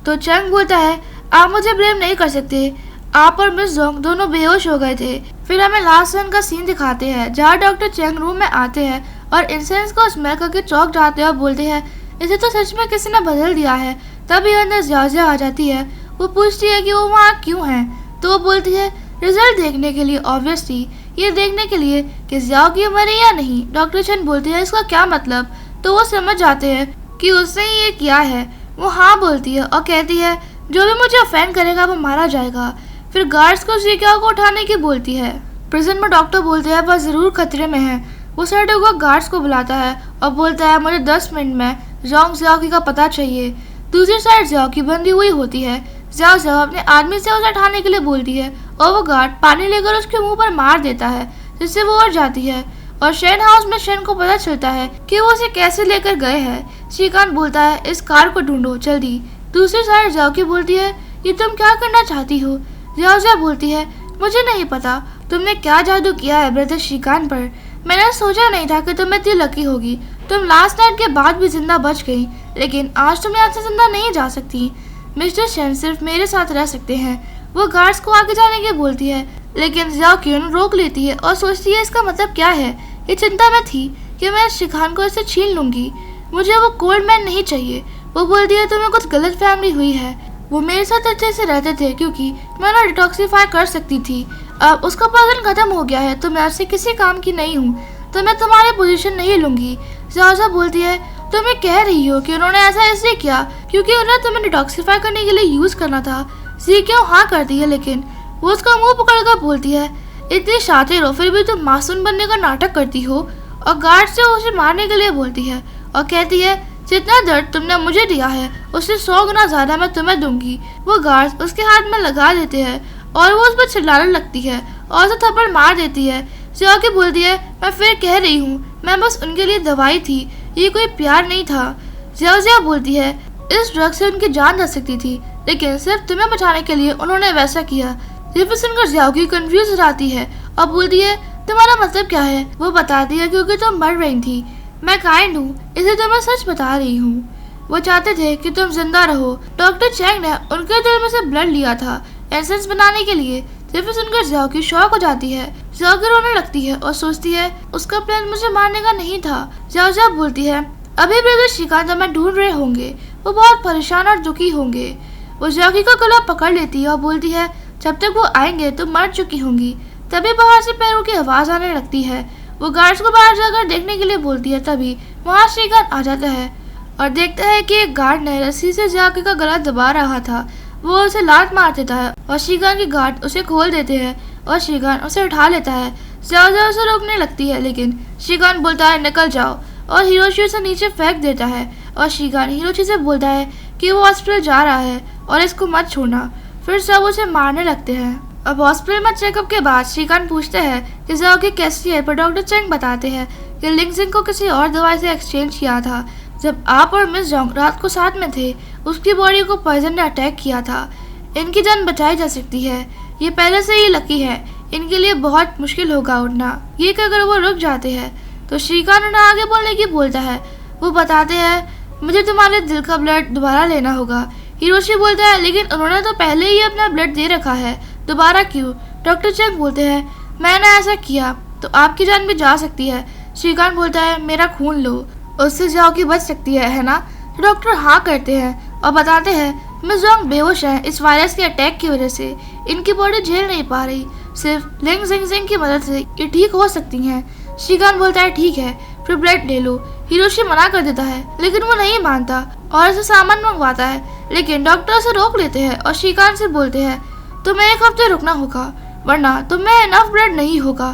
तो चैंग बोलता है आप मुझे ब्लेम नहीं कर सकते, आप और मिस जोंग दोनों बेहोश हो गए थे। फिर हमें लास्ट सीन का सीन दिखाते हैं जहाँ डॉक्टर चैंग रूम में आते हैं और इंसेंस को स्मेल करके चौंक जाते हैं और बोलते हैं इसे तो सच में किसी ने बदल दिया है। तभी अंदर जियाओ आ जाती है। वो पूछती है कि वो वहाँ क्यों है, तो वो बोलती है रिजल्ट देखने के लिए, ऑब्वियसली ये देखने के लिए कि जियाओ मरे या नहीं। डॉक्टर चैन बोलते हैं इसका क्या मतलब, तो वो समझ जाते हैं कि उसने ये किया है। वो हाँ बोलती है और कहती है जो भी मुझे ऑफेंड करेगा वो मारा जाएगा। फिर गार्ड्स को जियाओ को उठाने की बोलती है। प्रिजन में डॉक्टर बोलते हैं वह जरूर खतरे में है। वो सर्टोगा गार्ड्स को बुलाता है और बोलता है मुझे 10 मिनट में जोंग जियाओ का पता चाहिए। दूसरी साइड जियाओ बंदी हुई होती है। जियाओ अपने आदमी से उसे उठाने के लिए बोलती है और वो गार्ड पानी लेकर उसके मुंह पर मार देता है, जिससे वो उड़ जाती है। और शेन हाउस में शेन को पता चलता है कि वो उसे कैसे लेकर गए हैं। शिकान बोलता है इस कार को ढूंढो जल्दी। दूसरी साइड जियाओ बोलती है ये तुम क्या करना चाहती हो। जियाओ बोलती है मुझे नहीं पता तुमने क्या जादू किया है ब्रदर शिकान पर, मैंने सोचा नहीं था कि तुम इतनी लकी होगी। तुम लास्ट नाइट के बाद भी जिंदा बच गई, लेकिन आज तुम यहाँ से जिंदा नहीं जा सकती। मिस्टर शेन सिर्फ मेरे साथ रह सकते हैं। वो गार्ड्स को आगे जाने के बोलती है, लेकिन जियाओ रोक लेती है और सोचती है इसका मतलब क्या है। ये चिंता में थी कि मैं शिकान को इससे छीन लूंगी, मुझे वो कोल्ड मैन नहीं चाहिए। वो बोलती है तुम्हें कुछ गलत फहमी हुई है। वो मेरे साथ अच्छे से रहते थे क्योंकि मैं उन्हें डिटॉक्सिफाई कर सकती थी। अब उसका वजन खत्म हो गया है तो मैं उससे किसी काम की नहीं हूँ, तो मैं तुम्हारी पोजीशन नहीं लूंगी। ज़्याओ बोलती है, तुम ये कह रही हो कि उन्होंने ऐसा इसलिए किया क्योंकि उन्हें तुम्हें डिटॉक्सिफाई करने के लिए यूज करना था। जी क्यों हाँ करती है, लेकिन वो उसका मुंह पकड़कर बोलती है, इतनी शातिर हो फिर भी तुम मासूम बनने का नाटक करती हो। और गार्ड से उसे मारने के लिए बोलती है और कहती है, जितना दर्द तुमने मुझे दिया है उससे 100 गुना ज्यादा मैं तुम्हें दूंगी। वो गार्ड उसके हाथ में लगा देते हैं और वो उस पर चिल्लाने लगती है और उसे थप्पड़ मार देती है। ज़्याओ बोलती है, मैं फिर कह रही हूँ, मैं बस उनके लिए दवाई थी, ये कोई प्यार नहीं था। ज़्याओ बोलती है, इस ड्रग से उनकी जान जा सकती थी लेकिन सिर्फ तुम्हें बचाने के लिए उन्होंने वैसा किया। ये सुनकर ज़्याओ कंफ्यूज हो जाती है और बोलती है, तुम्हारा मतलब क्या है? वो बताती है, क्योंकि तुम मर रही थी, मैं काइंड हूँ इसलिए तुम्हें सच बता रही हूँ। वो चाहते थे कि तुम जिंदा रहो। डॉक्टर चैंग ने उनके दिल में से ब्लड लिया था एसेंस बनाने के लिए। सिर्फ सुनकर ज़्याओ की शौक हो जाती है। ज़्याओ रोने लगती है और सोचती है, उसका प्लान मुझे मारने का नहीं था। ज़्याओ बोलती है, अभी ब्रदर शिकान मैं ढूंढ रहे होंगे, वो बहुत परेशान और दुखी होंगे। वो ज़्याओ का गला पकड़ लेती है और बोलती है, जब तक वो आएंगे तो मर चुकी होंगी। तभी बाहर से पैरों की आवाज आने लगती है। वो गार्ड्स को बाहर जाकर देखने के लिए बोलती है। तभी वहाँ शिकान आ जाता है और देखता है कि एक गार्ड ने रस्सी से ज़्याओ का गला दबा रहा था। वो उसे लात मार देता है और शिकान के गार्ड उसे खोल देते हैं और शिकान उसे उठा लेता है। ज़्याओ उसे रोकने लगती है लेकिन शिकान बोलता है, निकल जाओ, और हिरोशी उसे नीचे फेंक देता है। और शिकान हिरोशी से बोलता है कि वो हॉस्पिटल जा रहा है और इसको मत छोड़ना। फिर सब उसे मारने लगते हैं। अब हॉस्पिटल में चेकअप के बाद शिकान पूछते हैं कि ज़्याओ कैसी है, पर डॉक्टर चैंग बताते हैं कि लिंगजिंग को किसी और दवाई से एक्सचेंज किया था। जब आप और मिस जोंग रात को साथ में थे, उसकी बॉडी को पॉइजन ने अटैक किया था। इनकी जान बचाई जा सकती है, ये पहले से ही लकी है, इनके लिए बहुत मुश्किल होगा उठना। ये कि अगर वो रुक जाते हैं तो शिकान उन्हें आगे बोलने की बोलता है। वो बताते हैं, मुझे तुम्हारे दिल का ब्लड दोबारा लेना होगा। हिरोशी बोलता है, लेकिन उन्होंने तो पहले ही अपना ब्लड दे रखा है, दोबारा क्यों? डॉक्टर चैंग बोलते हैं, मैंने ऐसा किया तो आपकी जान भी जा सकती है। शिकान बोलता है, मेरा खून लो, उससे ज़्याओ की बच सकती है ना? तो डॉक्टर हाँ करते हैं और बताते हैं, मिस जोंग बेहोश है इस वायरस के अटैक की वजह से, इनकी बॉडी झेल नहीं पा रही, सिर्फ लिंगजिंग की मदद से ये ठीक हो सकती हैं। शिकान बोलता है, ठीक है फिर ब्लड ले लो। हिरोशी मना कर देता है लेकिन वो नहीं मानता और उसे सामान मंगवाता है, लेकिन डॉक्टर उसे रोक लेते हैं और शिकान से बोलते हैं, तुम्हें 1 हफ्ते रुकना होगा वरना तुम्हें इनफ ब्लड नहीं होगा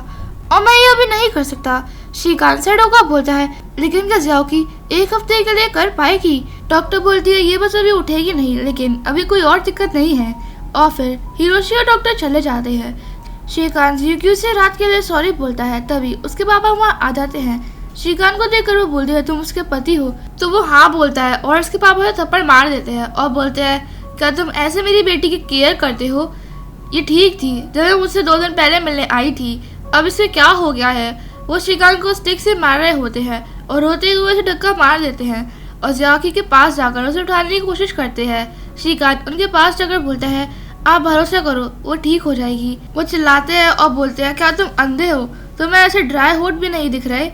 और मैं ये अभी नहीं कर सकता। शिकान से डोका बोलता है, लेकिन क्या ज़्याओ 1 हफ्ते के लिए कर पाएगी? डॉक्टर बोलती है, ये बस अभी उठेगी नहीं, लेकिन अभी कोई और दिक्कत नहीं है। और फिर हिरोशी और डॉक्टर चले जाते हैं। शिकान ज़्याओ से रात के लिए सॉरी बोलता है। तभी उसके पापा वहाँ आ जाते हैं। शिकान को देखकर वो बोलते हैं, तुम उसके पति हो? तो वो हाँ बोलता है और उसके पापा उसे थप्पड़ मार देते हैं और बोलते हैं, क्या तुम ऐसे मेरी बेटी की केयर करते हो? ये ठीक थी जब मैं मुझसे 2 दिन पहले मिलने आई थी, अब इसे क्या हो गया है? वो शिकान को स्टिक से मार रहे होते हैं और रोते हुए उसे धक्का मार देते हैं और ज़्याओ के पास जाकर उसे उठाने की कोशिश करते हैं। शिकान उनके पास जाकर बोलता है, आप भरोसा करो वो ठीक हो जाएगी। वो चिल्लाते हैं और बोलते हैं, क्या तुम अंधे हो? तुम्हें ऐसे ड्राई होठ भी नहीं दिख रहे?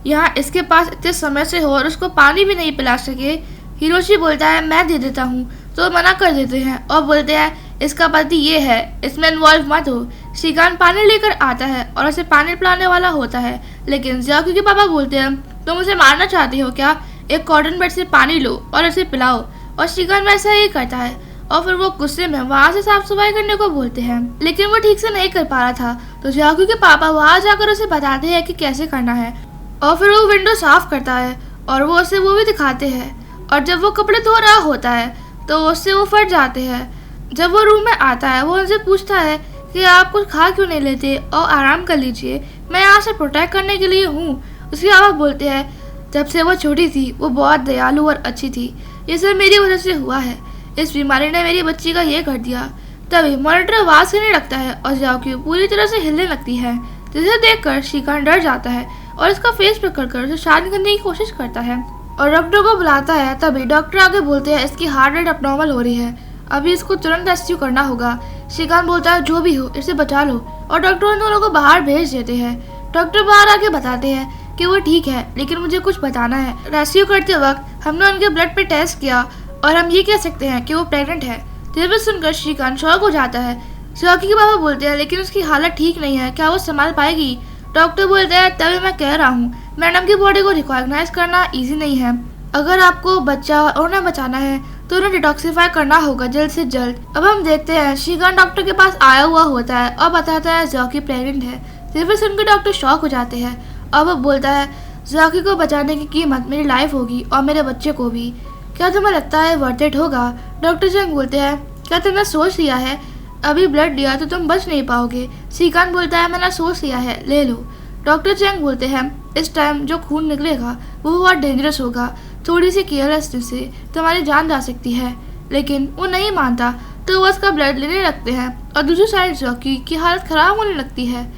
यहाँ इसके पास इतने समय से हो और उसको पानी भी नहीं पिला सके। हिरोशी बोलता है, मैं दे देता हूँ, तो मना कर देते हैं और बोलते हैं, इसका पति ये है, इसमें इन्वॉल्व मत हो। शिकान पानी लेकर आता है और उसे पानी पिलाने वाला होता है, लेकिन ज़्याओ के पापा बोलते हैं, तुम उसे मारना चाहती हो क्या? एक कॉटन बेड से पानी लो और उसे पिलाओ। और शिकान वैसा ही करता है और फिर वो गुस्से में वहाँ से साफ सफाई करने को बोलते हैं, लेकिन वो ठीक से नहीं कर पा रहा था। तो ज़्याओ के पापा वहाँ जाकर उसे बताते हैं कि कैसे करना है और फिर वो विंडो साफ करता है और वो उसे वो भी दिखाते हैं। और जब वो कपड़े धो रहा होता है तो उससे वो फट जाते हैं। जब वो रूम में आता है वो उनसे पूछता है कि आप कुछ खा क्यों नहीं लेते और आराम कर लीजिए, मैं यहाँ से प्रोटेक्ट करने के लिए हूँ। उसके पापा बोलते हैं, जब से वो छोटी थी वो बहुत दयालु और अच्छी थी, ये सब मेरी वजह से हुआ है, इस बीमारी ने मेरी बच्ची का ये कर दिया। तभी मॉनिटर आवाज करने लगता है और ज़्याओ पूरी तरह से हिलने लगती है, जिसे देखकर शिकान डर जाता है और इसका फेस पकड़कर उसे शांत करने की कोशिश करता है और डॉक्टर को बुलाता है। तभी डॉक्टर आगे बोलते हैं, इसकी हार्ट रेट अबनॉर्मल हो रही है, अभी इसको तुरंत रेस्क्यू करना होगा। शिकान बोलता है, जो भी हो इसे बचा लो, और डॉक्टर उन दोनों को बाहर भेज देते हैं। डॉक्टर बाहर आके बताते हैं कि वो ठीक है, लेकिन मुझे कुछ बताना है। रेस्क्यू करते वक्त हमने उनके ब्लड पे टेस्ट किया और हम ये कह सकते हैं कि वो प्रेग्नेंट है। ये बात सुनकर श्रीकांत शॉक हो जाता है। जॉकी के पापा बोलते हैं लेकिन उसकी हालत ठीक नहीं है, क्या वो संभाल पाएगी? डॉक्टर बोलते हैं तभी मैं कह रहा हूँ मैडम की बॉडी को रिकॉग्नाइज करना इजी नहीं है। अगर आपको बच्चा और उन्हें बचाना है तो उन्हें डिटॉक्सिफाई करना होगा जल्द से जल्द। अब हम देखते हैं श्रीकांत डॉक्टर के पास आया हुआ होता है और बताता है जॉकी प्रेग्नेंट है। फिर सुनकर डॉक्टर शॉक हो जाते हैं और वो बोलता है जॉकी को बचाने की कीमत मेरी लाइफ होगी और मेरे बच्चे को भी। क्या तुम्हें लगता है वर्थ इट होगा? डॉक्टर चंग बोलते हैं क्या तुमने सोच लिया है? अभी ब्लड दिया तो तुम बच नहीं पाओगे। श्रीकांत बोलता है मैंने सोच लिया है, ले लो। डॉक्टर चंग बोलते हैं इस टाइम जो खून निकलेगा वो बहुत डेंजरस होगा, थोड़ी सी केयरलेसनेस से तुम्हारी जान जा सकती है। लेकिन वो नहीं मानता तो वो उसका ब्लड लेने लगते हैं और दूसरी साइड जॉकी की हालत खराब होने लगती है।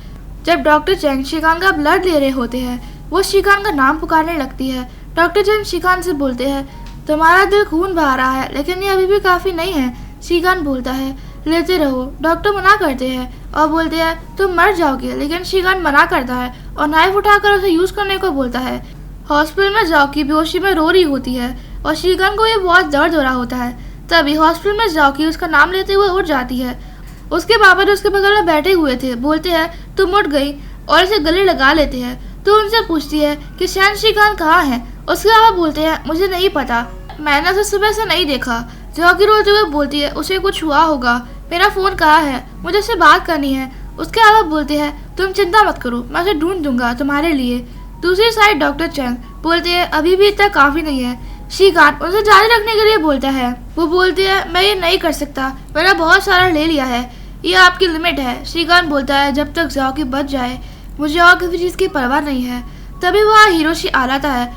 जब डॉक्टर चंग श्रीकांत का ब्लड ले रहे होते हैं वो श्रीकांत का नाम पुकारने लगती है। डॉक्टर चंग श्रीकांत से बोलते हैं तुम्हारा दिल खून बहा रहा है लेकिन ये अभी भी काफ़ी नहीं है। श्रीकांत बोलता है लेते रहो। डॉक्टर मना करते हैं और बोलते हैं तुम मर जाओगे, लेकिन श्रीकांत मना करता है और नाइफ उठाकर उसे यूज़ करने को बोलता है। हॉस्पिटल में जॉकी बेहोशी में रो रही होती है और श्रीकांत को ये बहुत दर्द हो रहा होता है। तभी हॉस्पिटल में जॉकी उसका नाम लेते हुए उठ जाती है। उसके पापा जो उसके बगल में बैठे हुए थे बोलते हैं तुम उठ गई और इसे गले लगा लेते हैं। तो उनसे पूछती है कि शैन श्रीकांत कहाँ है? उसके पापा बोलते हैं मुझे नहीं पता, मैंने उसे सुबह से नहीं देखा। जॉकी रोते हुए बोलती है उसे कुछ हुआ होगा, मेरा फ़ोन कहाँ है, मुझे उससे बात करनी है। उसके पापा बोलते हैं तुम चिंता मत करो, मैं उसे ढूंढ दूंगा तुम्हारे लिए। दूसरी साइड डॉक्टर चंग बोलते हैं अभी भी इतना काफ़ी नहीं है। श्रीकांत उनसे जारी रखने के लिए बोलता है। वो बोलते हैं मैं ये नहीं कर सकता, मैंने बहुत सारा ले लिया है, ये आपकी लिमिट है। श्रीकांत बोलता है जब तक जॉकी बच जाए मुझे और किसी चीज़ की परवाह नहीं है। तभी वह हिरोशी आ जाता है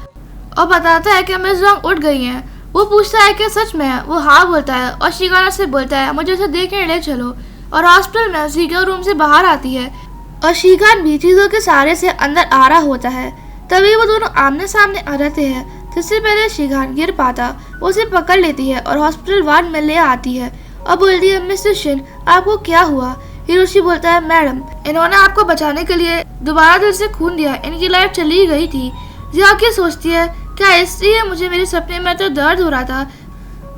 और बताता है कि मिस जोंग उठ गई हैं। वो पूछता है कि सच में है? वो हाँ बोलता है और श्रीकांत से बोलता है मुझे उसे देखने ले चलो। और हॉस्पिटल में सीकर रूम से बाहर आती है और श्रीकांत भी चीज़ों के सहारे से अंदर आ रहा होता है। तभी वो दोनों आमने सामने आ जाते हैं। जिससे पहले श्रीकांत गिर पाता वो उसे पकड़ लेती है और हॉस्पिटल वार्ड में ले आती है और बोलती है मिस्टर शिन आपको क्या हुआ? हिरोशी बोलता है मैडम इन्होंने आपको बचाने के लिए दोबारा दिल से खून दिया, इनकी लाइफ चली गई थी। जॉकी सोचती है क्या इसलिए मुझे मेरे सपने में तो दर्द हो रहा था?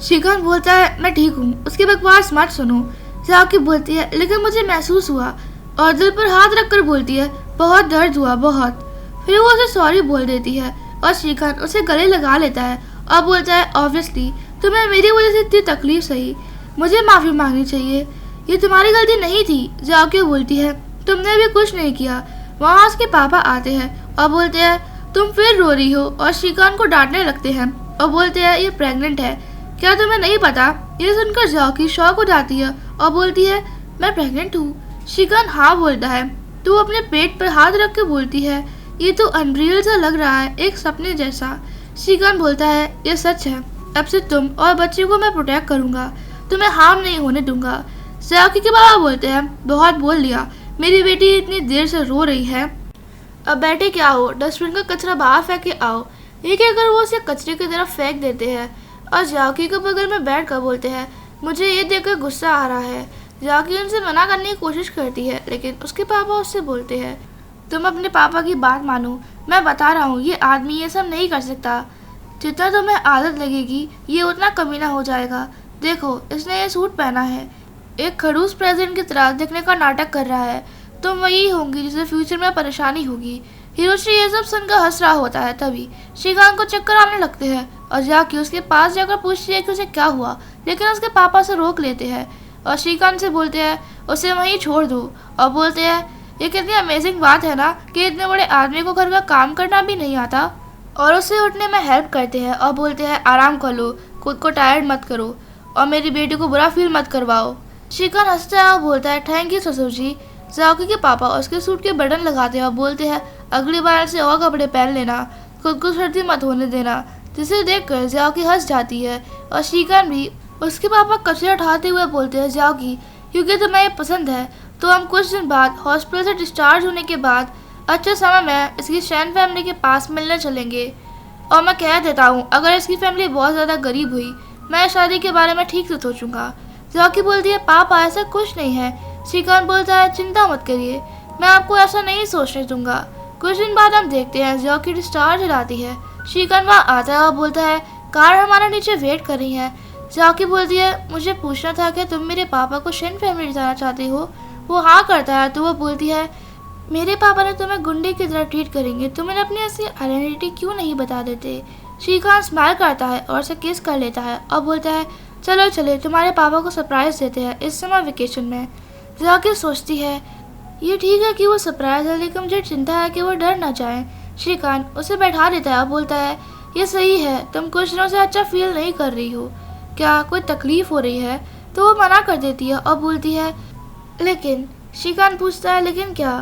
श्रीकांत बोलता है मैं ठीक हूँ, उसकी बकवास मत सुनो। जॉकी बोलती है लेकिन मुझे महसूस हुआ और दिल पर हाथ रखकर बोलती है बहुत दर्द हुआ, बहुत। फिर वो उसे सॉरी बोल देती है और श्रीकांत उसे गले लगा लेता है और बोलता है ऑब्वियसली तुम्हें मेरी वजह से इतनी तकलीफ सही, मुझे माफ़ी मांगनी चाहिए, ये तुम्हारी गलती नहीं थी। जॉकी बोलती है तुमने भी कुछ नहीं किया। वहाँ उसके पापा आते हैं और बोलते हैं तुम फिर रो रही हो और श्रीकांत को डांटने लगते हैं और बोलते हैं ये प्रेग्नेंट है, क्या तुम्हें नहीं पता? ये सुनकर जॉकी शॉक हो जाती है और बोलती है मैं प्रेग्नेंट हूँ। श्रीकांत हाँ बोलता है तो वो अपने पेट पर हाथ रख के बोलती है ये तो अनरियल सा लग रहा है, एक सपने जैसा। श्रीकांत बोलता है ये सच है, अब से तुम और बच्चे को मैं प्रोटेक्ट करूँगा, तुम्हें हार्म नहीं होने दूंगा। जॉकी के बाबा बोलते हैं बहुत बोल लिया, मेरी बेटी इतनी देर से रो रही है, अब बैठे क्या हो, डस्टबिन का कचरा बाहर फेंक के आओ। ये कहकर वो उसे कचरे की तरफ फेंक देते हैं और जॉकी के बगल में बैठ कर बोलते हैं मुझे ये देखकर गुस्सा आ रहा है। जॉकी उनसे मना करने की कोशिश करती है लेकिन उसके पापा उससे बोलते हैं तुम अपने पापा की बात मानो, मैं बता रहा हूँ ये आदमी ये सब नहीं कर सकता, जितना तुम्हें आदत लगेगी ये उतना कमीना हो जाएगा। देखो इसने ये सूट पहना है, एक खड़ूस प्रेसिडेंट की तरह दिखने का नाटक कर रहा है, तुम वही होंगी जिसे फ्यूचर में परेशानी होगी। हिरोशी ये सब सुनकर हंस रहा होता है। तभी श्रीकांत को चक्कर आने लगते हैं और जाके उसके पास जाकर पूछती है कि उसे क्या हुआ, लेकिन उसके पापा से रोक लेते हैं और श्रीकांत से बोलते हैं उसे वहीं छोड़ दो और बोलते हैं ये कितनी अमेजिंग बात है ना कि इतने बड़े आदमी को घर का काम करना भी नहीं आता, और उसे उठने में हेल्प करते हैं और बोलते हैं आराम कर लो, खुद को टायर्ड मत करो और मेरी बेटी को बुरा फील मत करवाओ। श्रीकांत हंसता है और बोलता है थैंक यू ससुर जी। जॉकी के पापा उसके सूट के बटन लगाते हैं और बोलते हैं अगली बार से और कपड़े पहन लेना, खुद को सर्दी मत होने देना। जिसे देखकर जॉकी हंस जाती है और श्रीकांत भी। उसके पापा कचरा उठाते हुए बोलते हैं जॉकी क्योंकि तुम्हें ये पसंद है तो हम कुछ दिन बाद हॉस्पिटल से डिस्चार्ज होने के बाद अच्छे समय में इसकी शैन फैमिली के पास मिलने चलेंगे। और मैं कह देता हूँ अगर इसकी फैमिली बहुत ज़्यादा गरीब हुई मैं शादी के बारे में ठीक से सोचूंगा। जॉकी बोलती है पापा ऐसा कुछ नहीं है। श्रीकांत बोलता है चिंता मत करिए, मैं आपको ऐसा नहीं सोचने दूंगा। कुछ दिन बाद हम देखते हैं जॉकी डिस्चार्ज हो जाती है। श्रीकांत वहाँ आता है और बोलता है कार हमारे नीचे वेट कर रही है। जाकी बोलती है, मुझे पूछना था कि तुम मेरे पापा को शिन फैमिली जाना चाहती हो। वो हाँ करता है तो वो बोलती है, मेरे पापा ने तुम्हें गुंडे की तरह ट्रीट करेंगे, तुम इन्हें अपनी असली आइडेंटिटी क्यों नहीं बता देते। श्रीकांत स्माइल करता है और उसे किस कर लेता है और बोलता है, चलो चले तुम्हारे पापा को सरप्राइज देते हैं इस समर वेकेशन में। जाकी सोचती है, ये ठीक है कि वो सरप्राइज है, लेकिन मुझे चिंता है कि वो डर ना जाए। श्रीकांत उसे बैठा देता है और बोलता है, ये सही है, तुम कुछ दिनों से अच्छा फील नहीं कर रही हो, क्या कोई तकलीफ हो रही है। तो वो मना कर देती है और बोलती है, लेकिन श्रीकांत पूछता है, लेकिन क्या।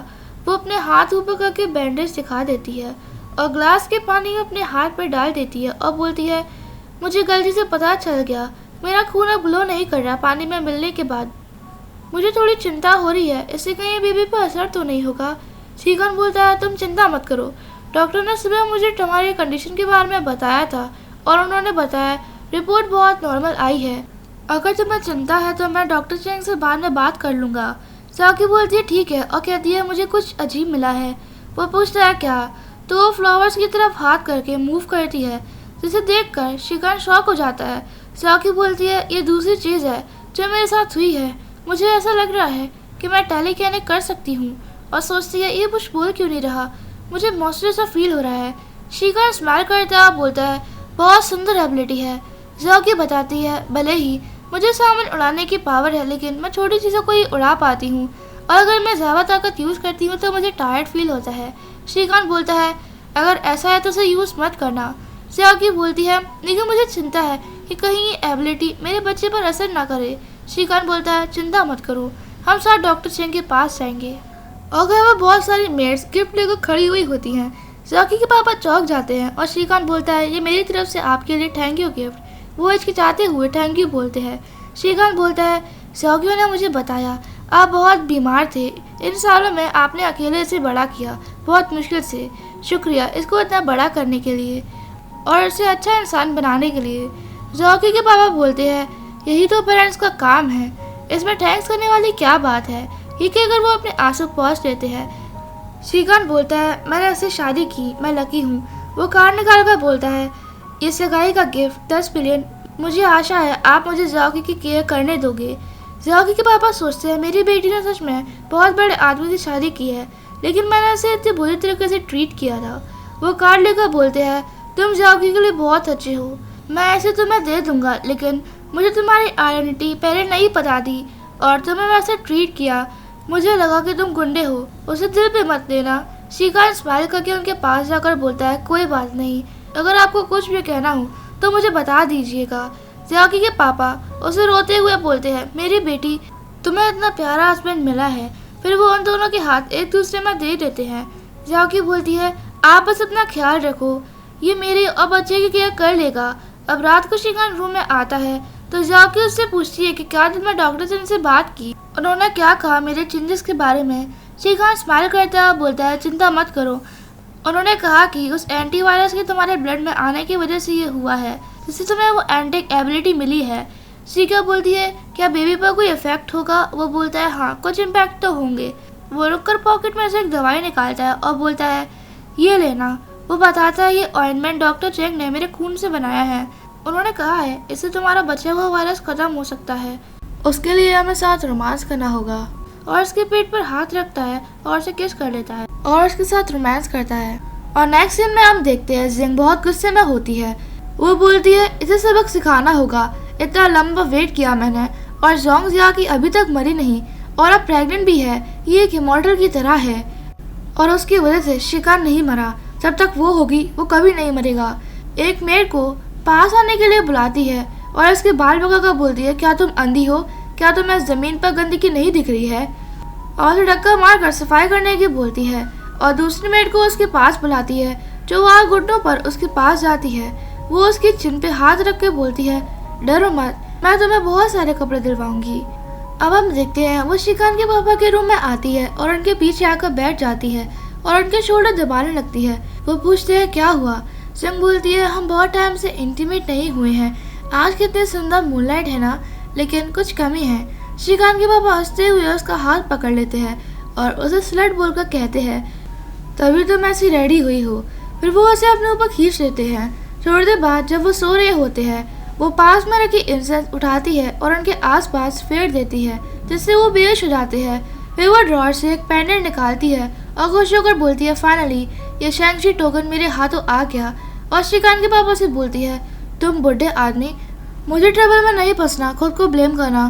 वो अपने हाथ ऊपर करके बैंडेज दिखा देती है और ग्लास के पानी में अपने हाथ पर डाल देती है और बोलती है, मुझे गलती से पता चल गया, मेरा खून अब ग्लो नहीं कर रहा पानी में मिलने के बाद। मुझे थोड़ी चिंता हो रही है, इससे कहीं बेबी पर असर तो नहीं होगा। श्रीकांत बोलता है, तुम चिंता मत करो, डॉक्टर ने सुबह मुझे तुम्हारी कंडीशन के बारे में बताया था और उन्होंने बताया रिपोर्ट बहुत नॉर्मल आई है। अगर तुम्हें चिंता है तो मैं डॉक्टर चेंग से बाद में बात कर लूँगा। जाकी बोलती है, ठीक है, और कहती है, मुझे कुछ अजीब मिला है। वो पूछता है, क्या। तो वो फ्लावर्स की तरफ हाथ करके मूव करती है, जिसे देखकर श्रीकांत शॉक हो जाता है। जाकी बोलती है, ये दूसरी चीज़ है जो मेरे साथ हुई है, मुझे ऐसा लग रहा है कि मैं टेलीकैनिक कर सकती हूँ। और सोचती है, ये कुछ बोल क्यों नहीं रहा, मुझे मौसम सा फील हो रहा है। श्रीकांत स्माइल करता है, बोलता है, बहुत सुंदर एबिलिटी है। जाकी बताती है, भले ही मुझे सामान उड़ाने की पावर है, लेकिन मैं छोटी चीज़ों को ही उड़ा पाती हूँ, और अगर मैं ज़्यादा ताकत यूज़ करती हूँ तो मुझे टायर्ड फील होता है। श्रीकांत बोलता है, अगर ऐसा है तो उसे यूज़ मत करना। जाकी बोलती है, लेकिन मुझे चिंता है कि कहीं ये एबिलिटी मेरे बच्चे पर असर ना करे। श्रीकांत बोलता है, चिंता मत करो, हम साथ डॉक्टर चेंग के पास जाएंगे। और घर में बहुत सारी मेड्स गिफ्ट लेकर खड़ी हुई होती हैं। जाकी के पापा चौंक जाते हैं और श्रीकांत बोलता है, ये मेरी तरफ से आपके लिए थैंक यू गिफ्ट। वो हिचकिचाते हुए थैंक यू बोलते हैं। श्रीकांत बोलता है, जाकी ने मुझे बताया आप बहुत बीमार थे, इन सालों में आपने अकेले इसे बड़ा किया, बहुत मुश्किल से। शुक्रिया इसको इतना बड़ा करने के लिए और इसे अच्छा इंसान बनाने के लिए। जाकी के पापा बोलते हैं, यही तो पेरेंट्स का काम है, इसमें थैंक्स करने वाली क्या बात है। ये कहकर वो अपने आंसू पोंछ लेते हैं। श्रीकांत बोलता है, मैंने ऐसे शादी की, मैं लकी हूँ। वो कार्ड निकाल कर बोलता है, ये सगाई का गिफ्ट 10 बिलियन, मुझे आशा है आप मुझे जाकी की केयर करने दोगे। जाकी के पापा सोचते हैं, मेरी बेटी ने सच में बहुत बड़े आदमी से शादी की है, लेकिन मैंने इसे इतनी बुरी तरीके से ट्रीट किया था। वो कार्ड लेकर बोलते हैं, तुम जाकी के लिए बहुत अच्छे हो, मैं ऐसे तुम्हें दे दूंगा, लेकिन मुझे तुम्हारी आइडेंटिटी पहले नहीं पता थी और तुम्हें वैसे ट्रीट किया, मुझे लगा कि तुम गुंडे हो, उसे दिल पे मत लेना। श्रीकांत स्माइल करके उनके पास जाकर बोलता है, कोई बात नहीं, अगर आपको कुछ भी कहना हो तो मुझे बता दीजिएगा। जाकी के पापा उसे रोते हुए बोलते हैं, मेरी बेटी, तुम्हें इतना प्यारा हस्बैंड मिला है। फिर वो उन दोनों के हाथ एक दूसरे में दे देते हैं। जाकी बोलती है, आप बस अपना ख्याल रखो, ये मेरी और बच्चे की केयर कर लेगा। अब रात को श्रीकांत रूम में आता है तो जाकी उससे पूछती है कि क्या तुमने डॉक्टर चेंग से बात की, उन्होंने क्या कहा मेरे चेंजेस के बारे में। श्रीकांत स्माइल करता है और बोलता है, चिंता मत करो, उन्होंने कहा कि उस एंटीवायरस के तुम्हारे ब्लड में आने की वजह से ये हुआ है, जिससे तुम्हें वो एंटिक एबिलिटी मिली है। श्रीका बोलती है, क्या बेबी पर कोई इफेक्ट होगा। वो बोलता है, हाँ कुछ इम्पैक्ट तो होंगे। वो रुककर पॉकेट में से एक दवाई निकालता है और बोलता है, ये लेना। वो बताता है, ये ऑइंटमेंट डॉक्टर चेंग ने मेरे खून से बनाया है, उन्होंने कहा है इससे तुम्हारा बचा हुआ वायरस खत्म हो सकता है, उसके लिए हमें साथ रोमांस करना होगा। और उसके पेट पर हाथ रखता है और उसे किस कर लेता है और उसके साथ रोमांस करता है। और नेक्स्ट सीन में हम देखते हैं जिंग बहुत गुस्से में होती है। वो बोलती है, इसे सबक सिखाना होगा, इतना लंबा वेट किया मैंने, और जोंग जिया की अभी तक मरी नहीं और अब प्रेग्नेंट भी है, ये एक इमॉर्टल की तरह है और उसकी वजह से शिकार नहीं मरा, जब तक वो होगी वो कभी नहीं मरेगा। एक मेड को पास आने के लिए बुलाती है और उसके बाल पकड़कर बोलती है, क्या तुम अंधी हो, क्या तुम्हें जमीन पर गंदगी नहीं दिख रही है। और उसे धक्का मारकर सफाई करने की बोलती है और दूसरी मेड को उसके पास बुलाती है, जो वहाँ घुटनों पर उसके पास जाती है। वो उसकी चिन पे हाथ रख के बोलती है, डरो मत, मैं तुम्हें बहुत सारे कपड़े दिलवाऊंगी। अब हम देखते हैं वो श्रीकांत के पापा के रूम में आती है और उनके पीछे आकर बैठ जाती है और उनके शोल्डर दबाने लगती है। वो पूछते हैं, क्या हुआ। जिंग बोलती है, हम बहुत टाइम से इंटीमेट नहीं हुए हैं, आज कितनी सुंदर मूनलाइट है ना, लेकिन कुछ कमी है। श्रीकांत के पापा हंसते हुए उसका हाथ पकड़ लेते हैं और उसे स्लट बोलकर कहते हैं, तभी तुम ऐसी रेडी हुई हो। फिर वो उसे अपने ऊपर खींच लेते हैं। थोड़ी देर बाद जब वो सो रहे होते हैं वो पास में रखी इंसेंस उठाती है और उनके आसपास फेर देती है, जिससे वो बेहोश हो जाते हैं। फिर वो ड्रॉर से एक पेंडेंट निकालती है और खुश होकर बोलती है, फाइनली ये शैंग-ची टोकन मेरे हाथों आ गया। और शिकान के पापा से बोलती है, तुम बुढ़े आदमी, मुझे ट्रबल में नहीं फंसना, खुद को ब्लेम करना,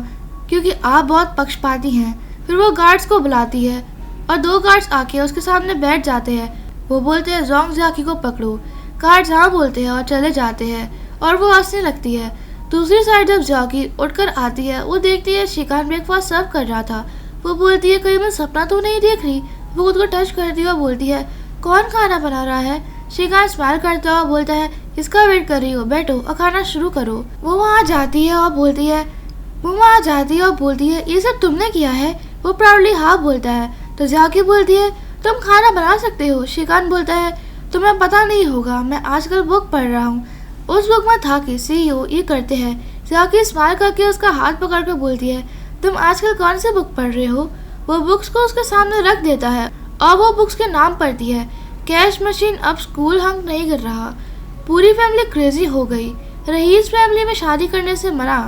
क्योंकि आप बहुत पक्षपाती हैं। फिर वो गार्ड्स को बुलाती है और 2 गार्ड्स आके उसके सामने बैठ जाते हैं। वो बोलते हैं, जोंग जाकी को पकड़ो। गार्ड्स हाँ बोलते हैं और चले जाते हैं और वो हंसने लगती है। दूसरी साइड जब जाकी उठकर आती है, वो देखती है शिकान ब्रेकफास्ट सर्व कर रहा था। वो बोलती है, कहीं मैं सपना तो नहीं देख रही। वो खुद को टच करती है और बोलती है, कौन खाना बना रहा है? शिकान स्माइल करता हुआ बोलता है, इसका वेट कर रही हो, बैठो और खाना शुरू करो। वो वहाँ जाती है और बोलती है, ये सब तुमने किया है? वो प्राउडली हाँ बोलता है। तो जाकी बोलती है, तुम खाना बना सकते हो। शिकान बोलता है, तुम्हें पता नहीं होगा, मैं आजकल बुक पढ़ रहा हूँ। उस बुक में था कि CEO ये करते हैं। जाकी स्माइल करके उसका हाथ पकड़ कर बोलती है, तुम आजकल कौन सी बुक पढ़ रहे हो? वो बुक्स को उसके सामने रख देता है और वो बुक्स के नाम पढ़ती है। कैश मशीन अब स्कूल हंग नहीं कर रहा। पूरी फैमिली क्रेजी हो गई। रईस फैमिली में शादी करने से मना।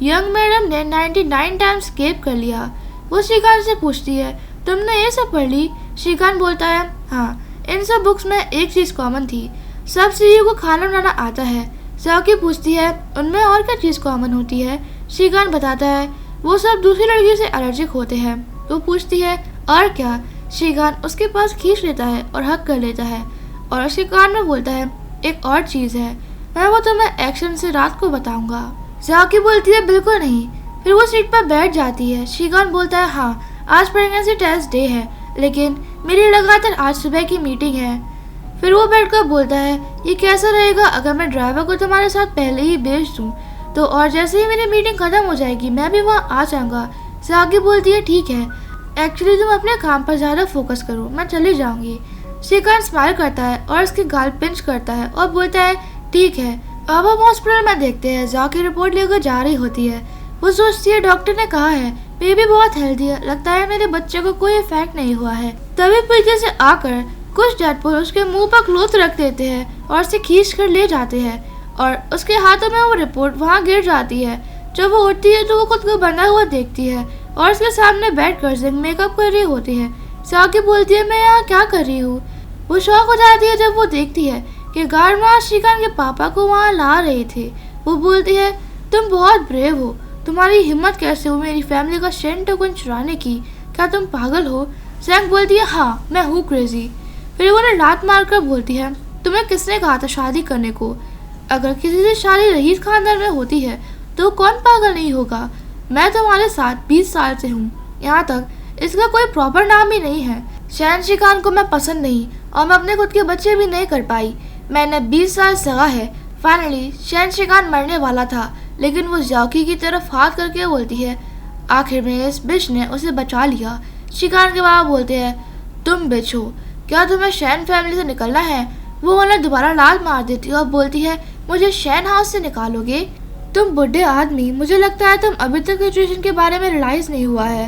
यंग मैडम ने 99 टाइम्स स्केप कर लिया। वो शिकान से पूछती है, तुमने ये सब पढ़ ली? शिकान बोलता है, हाँ, इन सब बुक्स में एक चीज़ कॉमन थी, सब CEO को खाना बनाना आता है। जाकी पूछती है, उनमें और क्या चीज़ कॉमन होती है? शिकान बताता है, वो सब दूसरी लड़की से एलर्जिक होते हैं। वो पूछती है, और क्या? शिकान उसके पास खींच लेता है और हक कर लेता है और उसके कान में बोलता है, एक और चीज़ है, मैं वो तुम्हें एक्शन से रात को बताऊंगा। जाकी बोलती है, बिल्कुल नहीं। फिर वो सीट पर बैठ जाती है। शिकान बोलता है, हाँ, आज प्रेगनेंसी टेस्ट डे है, लेकिन मेरी लगातार आज सुबह की मीटिंग है। फिर वो बैठकर बोलता है, ये कैसा रहेगा अगर मैं ड्राइवर को तुम्हारे साथ पहले ही भेज दूँ तो, और जैसे ही मेरी मीटिंग खत्म हो जाएगी मैं भी वहाँ आ जाऊँगा। जाकी बोलती है, ठीक है, एक्चुअली तुम अपने काम पर ज़्यादा फोकस करो, मैं चली जाऊँगी। शिकान स्माइल करता है और उसके गाल पिंच करता है और बोलता है, ठीक है, अब हम हॉस्पिटल में देखते हैं। जाकी रिपोर्ट लेकर जा रही होती है। वो सोचती है, डॉक्टर ने कहा है बेबी बहुत हेल्दी है, लगता है मेरे बच्चे को कोई इफेक्ट नहीं हुआ है। तभी पीछे से आकर कुछ डेडपूल उसके मुंह पर क्लोथ रख देते हैं और उसे खींच कर ले जाते हैं और उसके हाथों में वो रिपोर्ट वहाँ गिर जाती है। जब वो उठती है तो वो खुद को बंधा हुआ देखती है और उसके सामने बैठकर जिंग मेकअप कर रही होती है। जाकी बोलती है, मैं यहाँ क्या कर रही हूँ? वो शॉक हो जाती है जब वो देखती है कि गार्डमा शिकान के पापा को वहाँ ला रहे थे। वो बोलती है, तुम बहुत ब्रेव हो, तुम्हारी हिम्मत कैसे हो मेरी फैमिली का शेन टोकन चुराने की? क्या तुम पागल हो? जैंग बोलती है, हाँ, मैं हूँ क्रेजी। फिर वो उन्हें लात मारकर बोलती है, तुम्हें किसने कहा था शादी करने को? अगर किसी से शादी रईस खानदान में होती है तो कौन पागल नहीं होगा? मैं तुम्हारे साथ 20 साल से हूँ, यहाँ तक इसका कोई प्रॉपर नाम ही नहीं है। शैन शिकान को मैं पसंद नहीं और मैं अपने खुद के बच्चे भी नहीं कर पाई। मैंने 20 साल सगा है। फाइनली शैन शिकान मरने वाला था, लेकिन वो जाकी की तरफ हाथ करके बोलती है, आखिर में इस बिच ने उसे बचा लिया। शिकान के बाबा बोलते हैं, तुम बिच हो, क्या तुम्हें शैन फैमिली से निकलना है? वो उन्हें दोबारा लात मार देती है और बोलती है, मुझे शैन हाउस से निकालोगे? तुम बुढ़े आदमी, मुझे लगता है तुम अभी तक सिचुएशन के बारे में रियलाइज नहीं हुआ है।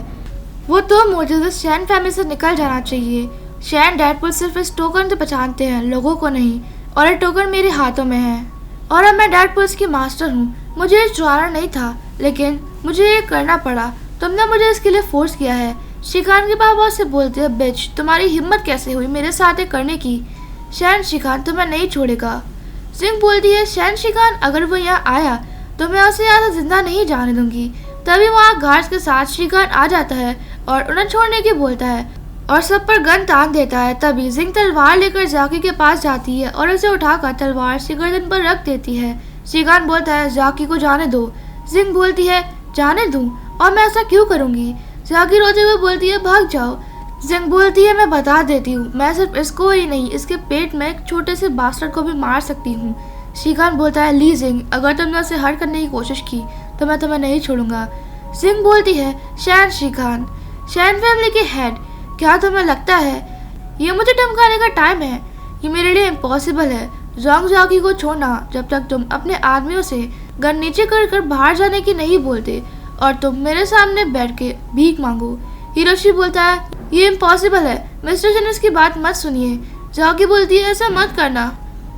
वो तो मुझे शैन फैमिली से निकल जाना चाहिए। शैन डेडपूल सिर्फ इस टोकन से पहचानते हैं, लोगों को नहीं, और ये टोकन मेरे हाथों में है और अब मैं डेडपूल्स की मास्टर हूँ। मुझे ये चुराना नहीं था, लेकिन मुझे ये करना पड़ा। तुमने मुझे इसके लिए फोर्स किया है। शिकान के पापा से बोलते हैं, बिच, तुम्हारी हिम्मत कैसे हुई मेरे साथ ये करने की? शैन शिकान तुम्हें नहीं छोड़ेगा। जिंग बोलती है, शैन शिकान अगर वो यहाँ आया तो मैं उसे यहाँ से जिंदा नहीं जाने दूंगी। तभी वहाँ गार्ड्स के साथ शिकान आ जाता है और उन्हें छोड़ने की बोलता है और सब पर गन तान देता है। तभी जिंग तलवार लेकर जाकी के पास जाती है और उसे उठाकर तलवार से गर्दन पर रख देती है। शिकान बोलता है, जाकी को जाने दो। जिंग बोलती है, जाने दूं? और मैं ऐसा क्यों करूंगी? जाकी रोते हुए बोलती है, भाग जाओ। जिंग बोलती है, मैं बता देती हूँ, मैं सिर्फ इसको ही नहीं, इसके पेट में एक छोटे से बास्टर्ड को भी मार सकती हूँ। शिकान बोलता है, ली जिंग, अगर तुमने उसे हर्ट करने की कोशिश की तो मैं तुम्हें नहीं छोड़ूंगा। जिंग बोलती है, शैन शिकान, शैन फैमिली के हेड, क्या तुम्हें लगता है ये मुझे धमकाने का टाइम है? ये मेरे लिए इम्पॉसिबल है। जोंग जाकी को छोड़ना जब तक तुम अपने आदमियों से गन नीचे कर बाहर जाने की नहीं बोलते और तुम मेरे सामने बैठ के भीख मांगो। हिरोशी बोलता है, ये इम्पॉसिबल है मिस्टर शन, इसकी बात मत सुनिए। जाकी बोलती है, ऐसा मत करना।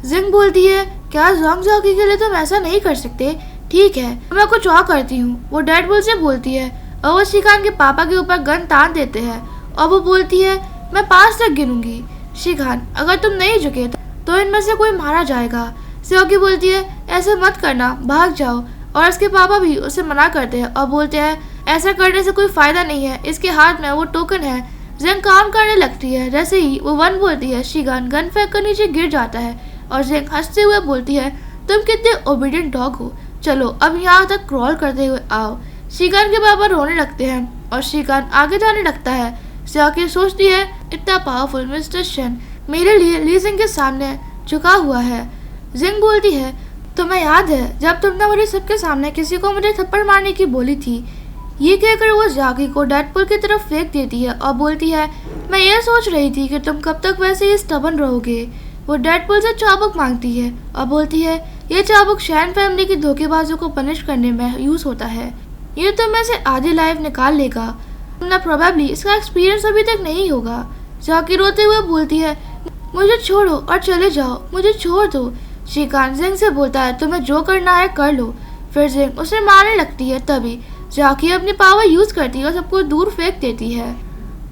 जिंग बोलती है, क्या जोंग जॉकी के लिए तुम ऐसा नहीं कर सकते? ठीक है, मैं कुछ और करती हूँ, वो डेडपुल से बोलती है और वो शिखान के पापा के ऊपर गन तान देते हैं और वो बोलती है मैं 5 तक गिनूंगी। शिखान, अगर तुम नहीं झुके तो इनमें से कोई मारा जाएगा। जॉकी बोलती है ऐसे मत करना, भाग जाओ। और उसके पापा भी उसे मना करते हैं और बोलते हैं ऐसा करने से कोई फायदा नहीं है, इसके हाथ में वो टोकन है। जेंग काम करने लगती है। जैसे ही वो 1 बोलती है, शिखान गन फेंक कर नीचे गिर जाता है और जेंग हंसते हुए बोलती है तुम कितने ओबीडियंट डॉग हो, चलो अब यहाँ तक क्रॉल करते हुए आओ। शिखान के पापा रोने लगते हैं और शिखान आगे जाने लगता है। जॉकी सोचती है इतना पावरफुल मिस्टर शेन मेरे लिए ली जिंग के सामने झुका हुआ है। जिंग बोलती है तुम्हें याद है जब तुमने मुझे सबके सामने किसी को मुझे थप्पड़ मारने की बोली थी? ये कहकर वो जॉकी को डेडपुल की तरफ फेंक देती है और बोलती है मैं ये सोच रही थी कि तुम कब तक वैसे ही स्टबर्न रहोगे। वो डेडपुल से चाबुक मांगती है और बोलती है ये चाबुक शैन फैमिली की धोखेबाजों को पनिश करने में यूज होता है, ये तुम में से आधी लाइफ निकाल लेगा, तुमने प्रोबेबली इसका एक्सपीरियंस अभी तक नहीं होगा। जॉकी रोते हुए बोलती है मुझे छोड़ो और चले जाओ, मुझे छोड़ दो। शिखान जिंग से बोलता है तुम्हें जो करना है कर लो। फिर जिंग उसे मारने लगती है। तभी जॉकी अपनी पावर यूज करती है और सबको दूर फेंक देती है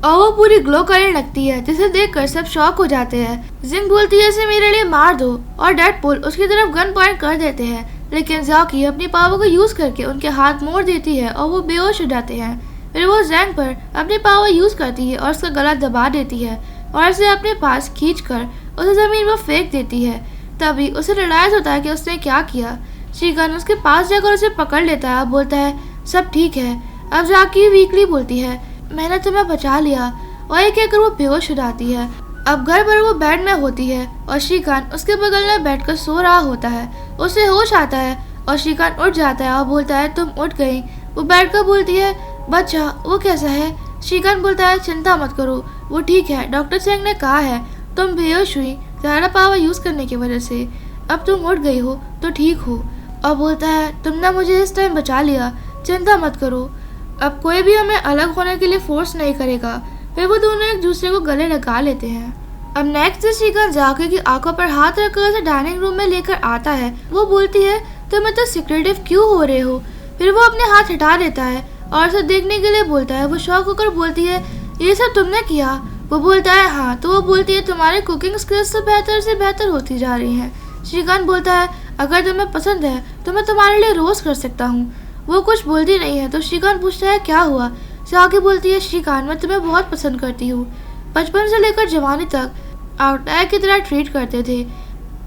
और वो पूरी ग्लो करने लगती है जिसे देखकर सब शॉक हो जाते हैं। जिंग बोलती है इसे मेरे लिए मार दो और डेडपुल उसकी तरफ गन पॉइंट कर देते हैं, लेकिन जॉकी अपनी पावर को यूज करके उनके हाथ मोड़ देती है और वो बेहोश हो जाते हैं। फिर वो जेंग पर अपनी पावर यूज करती है और उसका गला दबा देती है और उसे अपने पास खींचकर उसे जमीन पर फेंक देती है। तभी उसे रियलाइज होता है कि उसने क्या किया। शिखान उसके पास जाकर उसे पकड़ लेता है और बोलता है सब ठीक है। अब जॉकी वीकली बोलती है मैंने तुम्हें बचा लिया और ये कहकर वो बेहोश हो जाती है। अब घर पर वो बेड में होती है और शिखान उसके बगल में बैठकर सो रहा होता है। उसे होश आता है और शिखान उठ जाता है और बोलता है तुम उठ गई। वो बैठकर बोलती है बच्चा वो कैसा है? शिखान बोलता है चिंता मत करो, वो ठीक है, डॉक्टर सेंग ने कहा है तुम बेहोश हुई ज़्यादा पावर यूज करने की वजह से, अब तुम उठ गई हो तो ठीक हो। और बोलता है तुमने मुझे इस टाइम बचा लिया, चिंता मत करो, अब कोई भी हमें अलग होने के लिए फोर्स नहीं करेगा। फिर वो दोनों एक दूसरे को गले लगा लेते हैं। अब नेक्स्ट शिखान जॉकी की आंखों पर हाथ रखकर उसे डाइनिंग रूम में लेकर आता है। वो बोलती है तुम इतना सिक्रेटिव क्यों हो रहे हो? फिर वो अपने हाथ हटा देता है और उसे देखने के लिए बोलता है। वो शौक होकर बोलती है ये सब तुमने किया? वो बोलता है हाँ। तो वो बोलती है तुम्हारी कुकिंग स्किल्स से बेहतर होती जा रही हैं। शिखान बोलता है अगर तुम्हें पसंद है तो मैं तुम्हारे लिए रोज कर सकता हूँ। वो कुछ बोलती नहीं है तो शिखान पूछता है क्या हुआ? जॉकी बोलती है शिखान मैं तुम्हें बहुत पसंद करती हूँ, बचपन से लेकर जवानी तक आउटलायर की तरह ट्रीट करते थे।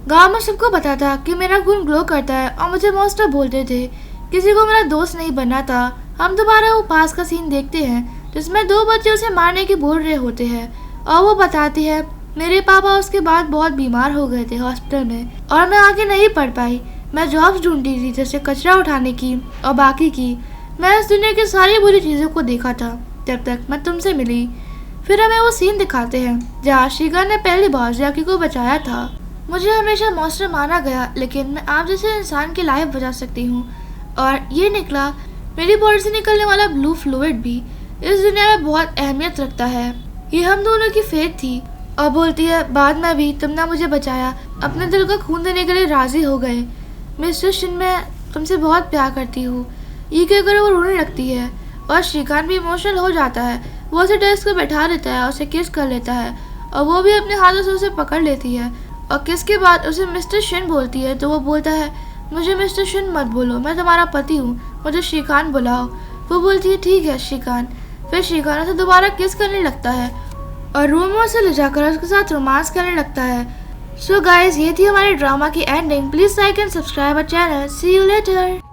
गांव में सबको पता था कि मेरा खून ग्लो करता है और मुझे मॉन्स्टर बोलते थे। किसी को मेरा दोस्त नहीं बनना था। हम दोबारा वो पास का सीन देखते हैं जिसमें 2 बच्चे उसे मारने की बोल रहे होते हैं और वो बताती है मेरे पापा उसके बाद बहुत बीमार हो गए थे हॉस्पिटल में और मैं आगे नहीं पढ़ पाई। मैं जॉब्स ढूंढती थी जैसे कचरा उठाने की और बाकी की। मैं इस दुनिया की सारी बुरी चीज़ों को देखा था जब तक मैं तुमसे मिली। फिर हमें वो सीन दिखाते हैं जहाँ शिखान ने पहली बार जॉकी को बचाया था। मुझे हमेशा मॉन्स्टर माना गया लेकिन मैं आप जैसे इंसान की लाइफ बचा सकती हूँ और ये निकला। मेरी बॉडी से निकलने वाला ब्लू फ्लूइड भी इस दुनिया में बहुत अहमियत रखता है। ये हम दोनों की फेट थी। और बोलती है बाद में भी तुमने मुझे बचाया, अपने दिल का खून देने के लिए राजी हो गए। मिस्टर शिन मैं तुमसे बहुत प्यार करती हूँ। ये कहकर वो रोने लगती है और शिखान भी इमोशनल हो जाता है। वो उसे डेस्क पर बैठा देता है और उसे किस कर लेता है और वो भी अपने हाथों से उसे पकड़ लेती है और किस के बाद उसे मिस्टर शिन बोलती है। तो वो बोलता है मुझे मिस्टर शिन मत बोलो, मैं तुम्हारा पति हूँ, मुझे शिखान बुलाओ। वो बोलती है ठीक है शिखान। फिर शिखान उसे दोबारा किस करने लगता है और रूम में उसे ले जाकर उसके साथ रोमांस करने लगता है। सो गाइस ये थी हमारे ड्रामा की ending. Please like and subscribe our channel. See you letter.